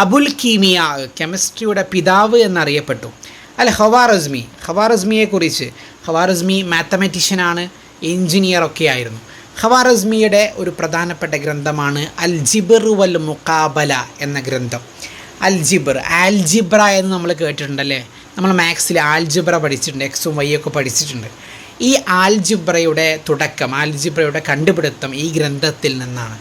അബുൽ കീമിയ, കെമിസ്ട്രിയുടെ പിതാവ് എന്നറിയപ്പെട്ടു. അൽ ഖവാറിസ്മിയെക്കുറിച്ച്, ഖവാറിസ്മി മാത്തമാറ്റീഷ്യനാണ്, എൻജിനീയറൊക്കെ ആയിരുന്നു. ഖവാറസ്മിയുടെ ഒരു പ്രധാനപ്പെട്ട ഗ്രന്ഥമാണ് അൽ ജിബ്ർ വൽ മുഖാബല എന്ന ഗ്രന്ഥം. അൽ ജിബ്ർ, ആൽജിബ്ര എന്ന് നമ്മൾ കേട്ടിട്ടുണ്ടല്ലേ, നമ്മൾ മാത്സിൽ ആൽജിബ്ര പഠിച്ചിട്ടുണ്ട്, എക്സും വൈ ഒക്കെ പഠിച്ചിട്ടുണ്ട്. ഈ ആൽജിബ്രയുടെ തുടക്കം, ആൽജിബ്രയുടെ കണ്ടുപിടുത്തം ഈ ഗ്രന്ഥത്തിൽ നിന്നാണ്.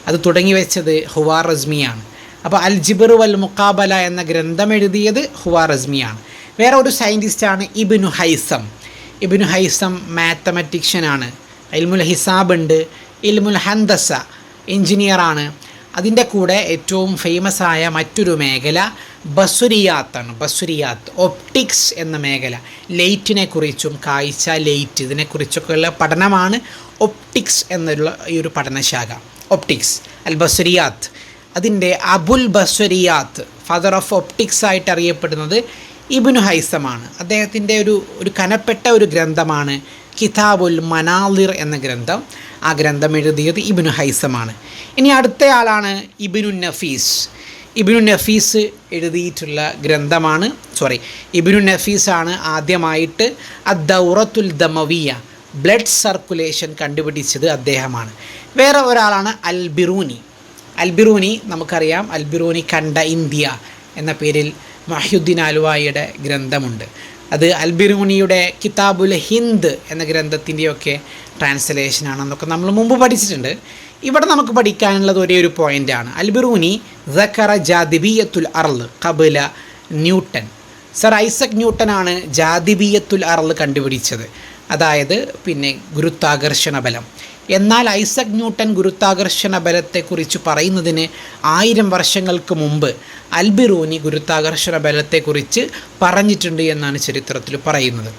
അത് തുടങ്ങി വെച്ചത് ഖവാറസ്മിയാണ്. അപ്പോൾ അൽ ജിബ്ർ വൽ മുഖാബല എന്ന ഗ്രന്ഥം എഴുതിയത് ഖവാറസ്മിയാണ്. വേറെ ഒരു സയൻറ്റിസ്റ്റാണ് ഇബ്നു ഹൈസം. ഇബ്നു ഹൈസം മാത്തമാറ്റിഷ്യനാണ്. ഇൽമുൽ ഹിസാബ് ഉണ്ട്, ഇൽമുൽ ഹന്ദസ എഞ്ചിനീയറാണ്. അതിൻ്റെ കൂടെ ഏറ്റവും ഫേമസ് ആയ മറ്റൊരു മേഖല ബസുരിയാത്താണ്. ബസുരിയാത്ത്, ഒപ്റ്റിക്സ് എന്ന മേഖല, ലൈറ്റിനെ കുറിച്ചും കാഴ്ച, ലൈറ്റ് ഇതിനെക്കുറിച്ചൊക്കെയുള്ള പഠനമാണ് ഒപ്റ്റിക്സ് എന്നുള്ള ഈ ഒരു പഠനശാഖ. ഒപ്റ്റിക്സ് അൽ ബസുരിയാത്ത്, അതിൻ്റെ അബുൽ ബസുരിയാത്ത്, ഫാദർ ഓഫ് ഒപ്റ്റിക്സ് ആയിട്ട് അറിയപ്പെടുന്നത് ഇബ്നു ഹൈസമാണ്. അദ്ദേഹത്തിൻ്റെ ഒരു കനപ്പെട്ട ഒരു ഗ്രന്ഥമാണ് കിതാബുൽ മനാലിർ എന്ന ഗ്രന്ഥം. ആ ഗ്രന്ഥം എഴുതിയത് ഇബ്നു ഹൈസമാണ്. ഇനി അടുത്തയാളാണ് ഇബ്നു നഫീസ്. ഇബ്നു നഫീസ് എഴുതിയിട്ടുള്ള ഗ്രന്ഥമാണ്, ഇബ്നു നഫീസാണ് ആദ്യമായിട്ട് അദ്ദൗറത്തുൽ ദമവിയ, ബ്ലഡ് സർക്കുലേഷൻ കണ്ടുപിടിച്ചത് അദ്ദേഹമാണ്. വേറെ ഒരാളാണ് അൽ ബിറൂനി. അൽ ബിറൂനി നമുക്കറിയാം, അൽ ബിറൂനി കണ്ട ഇന്ത്യ എന്ന പേരിൽ മഹ്യുദ്ദീൻ ആലുവായിയുടെ ഗ്രന്ഥമുണ്ട്. അത് അൽ ബിറൂനിയുടെ കിതാബുൽ ഹിന്ദ് എന്ന ഗ്രന്ഥത്തിൻ്റെയൊക്കെ ട്രാൻസ്ലേഷനാണെന്നൊക്കെ നമ്മൾ മുമ്പ് പഠിച്ചിട്ടുണ്ട്. ഇവിടെ നമുക്ക് പഠിക്കാനുള്ളത് ഒരേ ഒരു പോയിൻ്റാണ്. അൽ ബിറൂനി ദക്കറ ജാദിബിയത്തുൽ അർള് ഖബല ന്യൂട്ടൻ. സർ ഐസക് ന്യൂട്ടനാണ് ജാദിബിയത്തുൽ അർള് കണ്ടുപിടിച്ചത്, അതായത് ഗുരുത്വാകർഷണ ബലം. എന്നാൽ ഐസക് ന്യൂട്ടൻ ഗുരുത്വാകർഷണ ബലത്തെക്കുറിച്ച് പറയുന്നതിന് 1000 വർഷങ്ങൾക്ക് മുമ്പ് അൽ ബിറൂനി ഗുരുത്വാകർഷണ ബലത്തെക്കുറിച്ച് പറഞ്ഞിട്ടുണ്ട് എന്നാണ് ചരിത്രത്തിൽ പറയുന്നത്.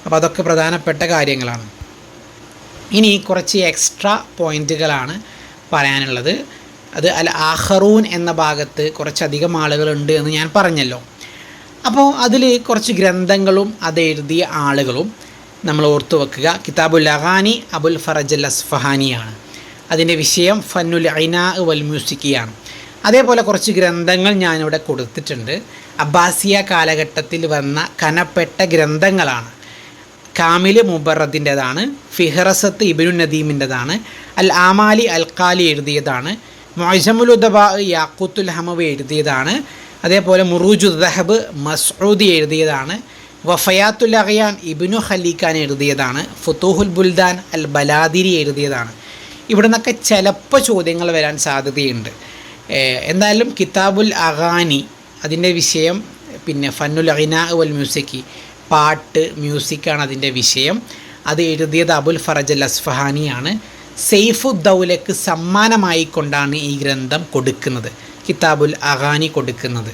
അപ്പോൾ അതൊക്കെ പ്രധാനപ്പെട്ട കാര്യങ്ങളാണ്. ഇനി കുറച്ച് എക്സ്ട്രാ പോയിൻറ്റുകളാണ് പറയാനുള്ളത്. അത് അൽ ആഖറൂൻ എന്ന ഭാഗത്ത് കുറച്ചധികം ആളുകളുണ്ട് എന്ന് ഞാൻ പറഞ്ഞല്ലോ. അപ്പോൾ അതിൽ കുറച്ച് ഗ്രന്ഥങ്ങളും അത് എഴുതിയ ആളുകളും നമ്മൾ ഓർത്തു വെക്കുക. കിതാബുൽ അഗാനി അബുൽ ഫറജ് അൽ അസ്ഫഹാനിയാണ്. അതിൻ്റെ വിഷയം ഫന്നുൽ ഐനാ വൽ മ്യൂസിക്കിയാണ്. അതേപോലെ കുറച്ച് ഗ്രന്ഥങ്ങൾ ഞാനിവിടെ കൊടുത്തിട്ടുണ്ട്. അബ്ബാസിയ കാലഘട്ടത്തിൽ വന്ന കനപ്പെട്ട ഗ്രന്ഥങ്ങളാണ്. കാമിൽ മുബറദിൻ്റെതാണ്, ഫിഹ്റസത്ത് ഇബ്നു നദീമിൻ്റെതാണ്, അൽ ആമാലി അൽഖാലി എഴുതിയതാണ്, മുഅ്ജമുൽ ഉദബാ യാഖൂത്തുൽ ഹമവി എഴുതിയതാണ്, അതേപോലെ മുറൂജു ദഹബ് മസ്ഊദി എഴുതിയതാണ്, വഫയാത്തുൽ അഖയാൻ ഇബ്നു ഖലീഖാൻ എഴുതിയതാണ്, ഫുതൂഹുൽ ബുൽദാൻ അൽ ബലാദിരി എഴുതിയതാണ്. ഇവിടെ നിന്നൊക്കെ ചിലപ്പോൾ ചോദ്യങ്ങൾ വരാൻ സാധ്യതയുണ്ട്. എന്തായാലും കിതാബുൽ അഗാനി അതിൻ്റെ വിഷയം, ഫന്നുൽ ഖിനാ വൽ മ്യൂസിക്കി, പാട്ട് മ്യൂസിക്കാണ് അതിൻ്റെ വിഷയം. അത് എഴുതിയത് അബുൽ ഫറജ് അൽ അസ്ഫഹാനിയാണ്. സെയ്ഫുദ്ദൗലക്ക് സമ്മാനമായിക്കൊണ്ടാണ് ഈ ഗ്രന്ഥം കൊടുക്കുന്നത്, കിതാബുൽ അഗാനി കൊടുക്കുന്നത്.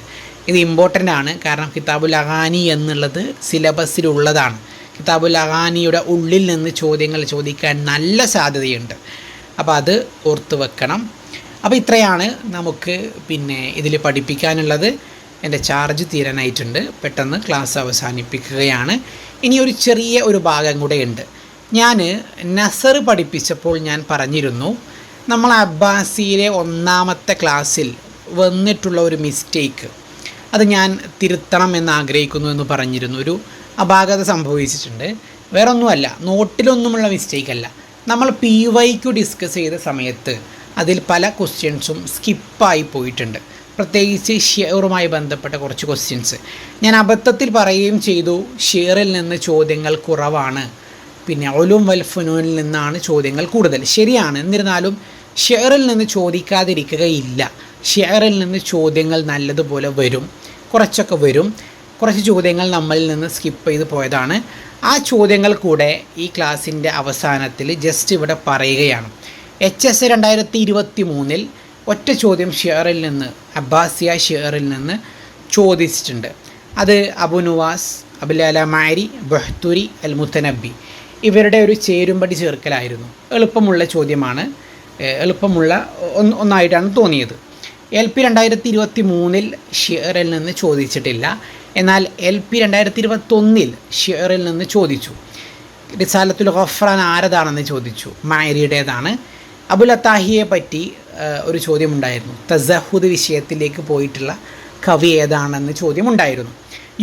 ഇത് ഇമ്പോർട്ടൻ്റ് ആണ്, കാരണം കിതാബുൽ അഗാനി എന്നുള്ളത് സിലബസിലുള്ളതാണ്. കിതാബുൽ അഗാനിയുടെ ഉള്ളിൽ നിന്ന് ചോദ്യങ്ങൾ ചോദിക്കാൻ നല്ല സാധ്യതയുണ്ട്. അപ്പോൾ അത് ഓർത്ത് വെക്കണം. അപ്പോൾ ഇത്രയാണ് നമുക്ക് ഇതിൽ പഠിപ്പിക്കാനുള്ളത്. എൻ്റെ ചാർജ് തീരാനായിട്ടുണ്ട്, പെട്ടെന്ന് ക്ലാസ് അവസാനിപ്പിക്കുകയാണ്. ഇനി ഒരു ചെറിയ ഒരു ഭാഗം കൂടെ ഉണ്ട്. ഞാൻ നസർ പഠിപ്പിച്ചപ്പോൾ ഞാൻ പറഞ്ഞിരുന്നു, നമ്മൾ അബ്ബാസിയിലെ 1ാമത്തെ ക്ലാസ്സിൽ വന്നിട്ടുള്ള ഒരു മിസ്റ്റേക്ക് അത് ഞാൻ തിരുത്തണം എന്ന് ആഗ്രഹിക്കുന്നു എന്ന് പറഞ്ഞിരുന്നു. ഒരു അപാകത സംഭവിച്ചിട്ടുണ്ട്. വേറൊന്നുമല്ല, നോട്ടിലൊന്നുമുള്ള മിസ്റ്റേക്കല്ല. നമ്മൾ PYQ ഡിസ്കസ് ചെയ്ത സമയത്ത് അതിൽ പല ക്വസ്റ്റ്യൻസും സ്കിപ്പായി പോയിട്ടുണ്ട്. പ്രത്യേകിച്ച് ഷെയറുമായി ബന്ധപ്പെട്ട കുറച്ച് ക്വസ്റ്റ്യൻസ് ഞാൻ അബദ്ധത്തിൽ പറയുകയും ചെയ്തു. ഷെയറിൽ നിന്ന് ചോദ്യങ്ങൾ കുറവാണ്, ഉലൂം വൽ ഫുനൂനിൽ നിന്നാണ് ചോദ്യങ്ങൾ കൂടുതൽ. ശരിയാണ്. എന്നിരുന്നാലും ഷെയറിൽ നിന്ന് ചോദിക്കാതിരിക്കുകയില്ല. ഷെയറിൽ നിന്ന് ചോദ്യങ്ങൾ നല്ലതുപോലെ വരും, കുറച്ചൊക്കെ വരും. കുറച്ച് ചോദ്യങ്ങൾ നമ്മളിൽ നിന്ന് സ്കിപ്പ് ചെയ്ത് പോയതാണ്. ആ ചോദ്യങ്ങൾ കൂടെ ഈ ക്ലാസ്സിൻ്റെ അവസാനത്തിൽ ജസ്റ്റ് ഇവിടെ പറയുകയാണ്. HS 2023 ഒറ്റ ചോദ്യം ഷെയറിൽ നിന്ന്, അബ്ബാസിയ ഷെയറിൽ നിന്ന് ചോദിച്ചിട്ടുണ്ട്. അത് അബു നുവാസ്, അബുൽ അല മാരി, ബഹ്തുരി, അൽ മുത്തനബി ഇവരുടെ ഒരു ചേരുംപടി ചേർക്കലായിരുന്നു. എളുപ്പമുള്ള ചോദ്യമാണ്, എളുപ്പമുള്ള ഒന്നായിട്ടാണ് തോന്നിയത്. LP 2023 ഷെയറിൽ നിന്ന് ചോദിച്ചിട്ടില്ല. എന്നാൽ LP 2021 ഷെയറിൽ നിന്ന് ചോദിച്ചു. റിസാലത്തുൽ ഗഫ്രാൻ ആരതാണെന്ന് ചോദിച്ചു. മാരിയുടേതാണ്. അബുൽ അത്താഹിയെ പറ്റി ഒരു ചോദ്യമുണ്ടായിരുന്നു. തസഹുദ് വിഷയത്തിലേക്ക് പോയിട്ടുള്ള കവി ഏതാണെന്ന് ചോദ്യമുണ്ടായിരുന്നു.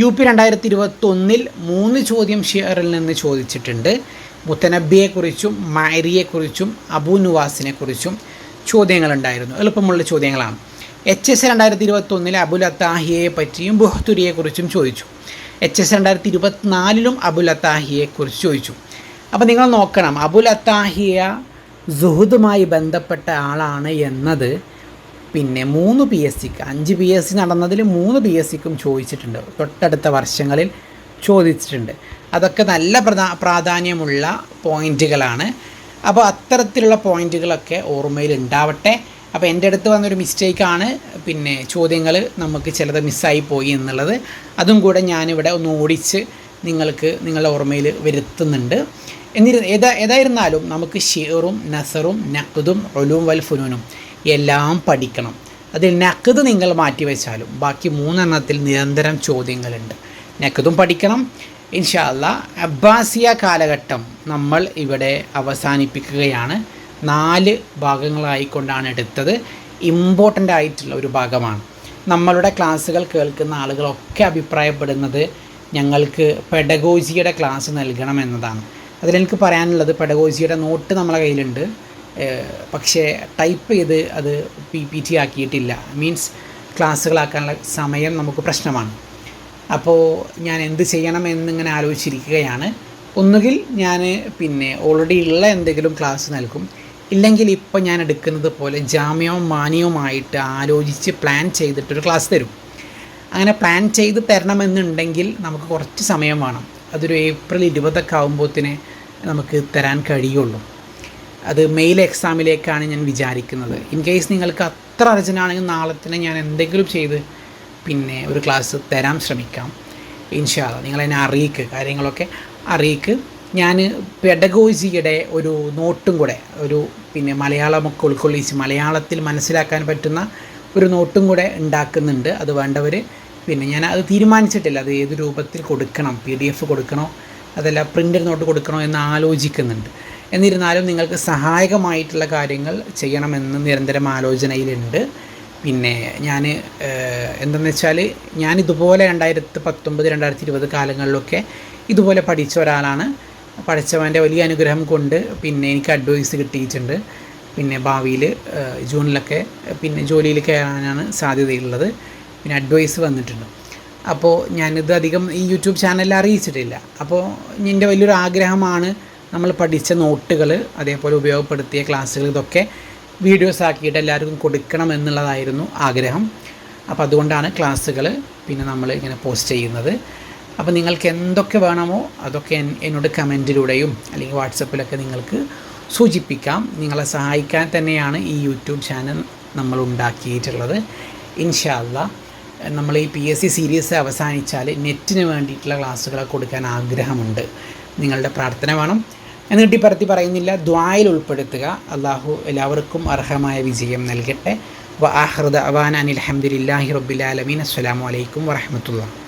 UP 2021 3 ചോദ്യം ഷിയറിൽ നിന്ന് ചോദിച്ചിട്ടുണ്ട്. മുത്തനബിയെക്കുറിച്ചും മാരിയെക്കുറിച്ചും അബൂ നുവാസിനെക്കുറിച്ചും ചോദ്യങ്ങളുണ്ടായിരുന്നു. എളുപ്പമുള്ള ചോദ്യങ്ങളാണ്. HS 2021 അബുൽ അത്താഹിയെ പറ്റിയും ബുഹ്തുരിയെക്കുറിച്ചും ചോദിച്ചു. HS 2024 അബുൽ അത്താഹിയെക്കുറിച്ച് ചോദിച്ചു. അപ്പോൾ നിങ്ങൾ നോക്കണം, അബുൽ അത്താഹിയ സുഹുദുമായി ബന്ധപ്പെട്ട ആളാണ് എന്നത് പിന്നെ 3 PSCക്ക് 5 PSC നടന്നതിൽ 3 PSCക്കും ചോദിച്ചിട്ടുണ്ട്. തൊട്ടടുത്ത വർഷങ്ങളിൽ ചോദിച്ചിട്ടുണ്ട്. അതൊക്കെ നല്ല പ്രാധാന്യമുള്ള പോയിൻറ്റുകളാണ്. അപ്പോൾ അത്തരത്തിലുള്ള പോയിൻറ്റുകളൊക്കെ ഓർമ്മയിൽ ഉണ്ടാവട്ടെ. അപ്പോൾ എൻ്റെ അടുത്ത് വന്നൊരു മിസ്റ്റേക്കാണ്, പിന്നെ ചോദ്യങ്ങൾ നമുക്ക് ചിലത് മിസ്സായി പോയി എന്നുള്ളത്. അതും കൂടെ ഞാനിവിടെ ഒന്ന് ഓടിച്ച് നിങ്ങൾക്ക് നിങ്ങളുടെ ഓർമ്മയിൽ വരുത്തുന്നുണ്ട്. ഏതായിരുന്നാലും നമുക്ക് ഷിയറും നസറും നഖ്ദും ഉലൂം വൽ ഫുനൂനും എല്ലാം പഠിക്കണം. അതിൽ നഖ്ദ് നിങ്ങൾ മാറ്റിവെച്ചാലും ബാക്കി 3 എണ്ണത്തിൽ നിരന്തരം ചോദ്യങ്ങളുണ്ട്. നഖ്ദും പഠിക്കണം ഇൻഷാ അല്ലാഹ്. അബ്ബാസിയ കാലഘട്ടം നമ്മൾ ഇവിടെ അവസാനിപ്പിക്കുകയാണ്. 4 ഭാഗങ്ങളായിക്കൊണ്ടാണ് എടുത്തത്. ഇമ്പോർട്ടൻ്റ് ആയിട്ടുള്ള ഒരു ഭാഗമാണ്. നമ്മളുടെ ക്ലാസ്സുകൾ കേൾക്കുന്ന ആളുകളൊക്കെ അഭിപ്രായപ്പെടുന്നത് ഞങ്ങൾക്ക് പെഡഗോജിയുടെ ക്ലാസ് നൽകണം എന്നതാണ്. അതിലെനിക്ക് പറയാനുള്ളത്, പെഡഗോജിയുടെ നോട്ട് നമ്മളെ കയ്യിലുണ്ട്, പക്ഷേ ടൈപ്പ് ചെയ്ത് അത് PPT ആക്കിയിട്ടില്ല. മീൻസ് ക്ലാസ്സുകളാക്കാനുള്ള സമയം നമുക്ക് പ്രശ്നമാണ്. അപ്പോൾ ഞാൻ എന്ത് ചെയ്യണം എന്നിങ്ങനെ ആലോചിച്ചിരിക്കുകയാണ്. ഒന്നുകിൽ ഞാൻ പിന്നെ ഓൾറെഡി ഉള്ള എന്തെങ്കിലും ക്ലാസ് നൽകും, ഇല്ലെങ്കിൽ ഇപ്പോൾ ഞാൻ എടുക്കുന്നത് പോലെ ജാമ്യവും മാന്യവുമായിട്ട് ആലോചിച്ച് പ്ലാൻ ചെയ്തിട്ടൊരു ക്ലാസ് തരും. അങ്ങനെ പ്ലാൻ ചെയ്ത് തരണമെന്നുണ്ടെങ്കിൽ നമുക്ക് കുറച്ച് സമയം വേണം. അതൊരു April 20 ആകുമ്പോഴത്തേനെ നമുക്ക് തരാൻ കഴിയുള്ളൂ. അത് മെയിൽ എക്സാമിലേക്കാണ് ഞാൻ വിചാരിക്കുന്നത്. ഇൻ കേസ് നിങ്ങൾക്ക് അത്ര അർജൻറ്റാണെങ്കിൽ നാളെ തന്നെ ഞാൻ എന്തെങ്കിലും ചെയ്ത് പിന്നെ ഒരു ക്ലാസ് തരാൻ ശ്രമിക്കാം ഇൻഷാ അല്ലാഹ്. നിങ്ങളെന്നെ കാര്യങ്ങളൊക്കെ അറിയിക്ക്. ഞാൻ പെഡഗോജിയുടെ ഒരു നോട്ടും കൂടെ, ഒരു പിന്നെ മലയാളമൊക്കെ ഉൾക്കൊള്ളിച്ച് മലയാളത്തിൽ മനസ്സിലാക്കാൻ പറ്റുന്ന ഒരു നോട്ടും കൂടെ ഉണ്ടാക്കുന്നുണ്ട്. അത് വേണ്ടവർ പിന്നെ ഞാൻ അത് തീരുമാനിച്ചിട്ടില്ല, അത് ഏത് രൂപത്തിൽ കൊടുക്കണം, PDF കൊടുക്കണോ അതല്ല പ്രിൻ്റഡ് നോട്ട് കൊടുക്കണോ എന്ന് ആലോചിക്കുന്നുണ്ട്. എന്നിരുന്നാലും നിങ്ങൾക്ക് സഹായകമായിട്ടുള്ള കാര്യങ്ങൾ ചെയ്യണമെന്ന് നിരന്തരം ആലോചനയിലുണ്ട്. പിന്നെ ഞാൻ എന്തെന്ന് വെച്ചാൽ ഞാനിതുപോലെ 2019, 2020 കാലങ്ങളിലൊക്കെ ഇതുപോലെ പഠിച്ച ഒരാളാണ്. പഠിച്ചവൻ്റെ വലിയ അനുഗ്രഹം കൊണ്ട് പിന്നെ എനിക്ക് അഡ്വൈസ് കിട്ടിയിട്ടുണ്ട്. പിന്നെ ഭാവിയിൽ ജൂണിലൊക്കെ പിന്നെ ജോലിയിൽ കയറാനാണ് സാധ്യതയുള്ളത്. പിന്നെ അഡ്വൈസ് വന്നിട്ടുണ്ട്. അപ്പോൾ ഞാനിത് അധികം ഈ യൂട്യൂബ് ചാനലിൽ അറിയിച്ചിട്ടില്ല. അപ്പോൾ എൻ്റെ വലിയൊരു ആഗ്രഹമാണ് നമ്മൾ പഠിച്ച നോട്ടുകൾ, അതേപോലെ ഉപയോഗപ്പെടുത്തിയ ക്ലാസ്സുകൾ, ഇതൊക്കെ വീഡിയോസ് ആക്കിയിട്ട് എല്ലാവർക്കും കൊടുക്കണം എന്നുള്ളതായിരുന്നു ആഗ്രഹം. അപ്പോൾ അതുകൊണ്ടാണ് ക്ലാസ്സുകൾ പിന്നെ നമ്മൾ ഇങ്ങനെ പോസ്റ്റ് ചെയ്യുന്നത്. അപ്പോൾ നിങ്ങൾക്ക് എന്തൊക്കെ വേണമോ അതൊക്കെ എന്നോട് കമൻറ്റിലൂടെയും അല്ലെങ്കിൽ വാട്സപ്പിലൊക്കെ നിങ്ങൾക്ക് സൂചിപ്പിക്കാം. നിങ്ങളെ സഹായിക്കാൻ തന്നെയാണ് ഈ യൂട്യൂബ് ചാനൽ നമ്മൾ ഉണ്ടാക്കിയിട്ടുള്ളത്. ഇൻഷാ അല്ലാഹ് നമ്മൾ ഈ PSC സീരീസ് അവസാനിച്ചാൽ നെറ്റിന് വേണ്ടിയിട്ടുള്ള ക്ലാസ്സുകളൊക്കെ കൊടുക്കാൻ ആഗ്രഹമുണ്ട്. നിങ്ങളുടെ പ്രാർത്ഥന വേണം. എന്നിട്ട് പറത്തി പറയുന്നില്ല, ദുആയിൽ ഉൾപ്പെടുത്തുക. അള്ളാഹു എല്ലാവർക്കും അർഹമായ വിജയം നൽകട്ടെ. വ ആഖിറു ദഅവാന അനിൽ ഹംദുലില്ലാഹി റബ്ബിൽ ആലമീൻ. അസ്സലാമു അലൈക്കും വറഹ്മത്തുള്ളാഹി.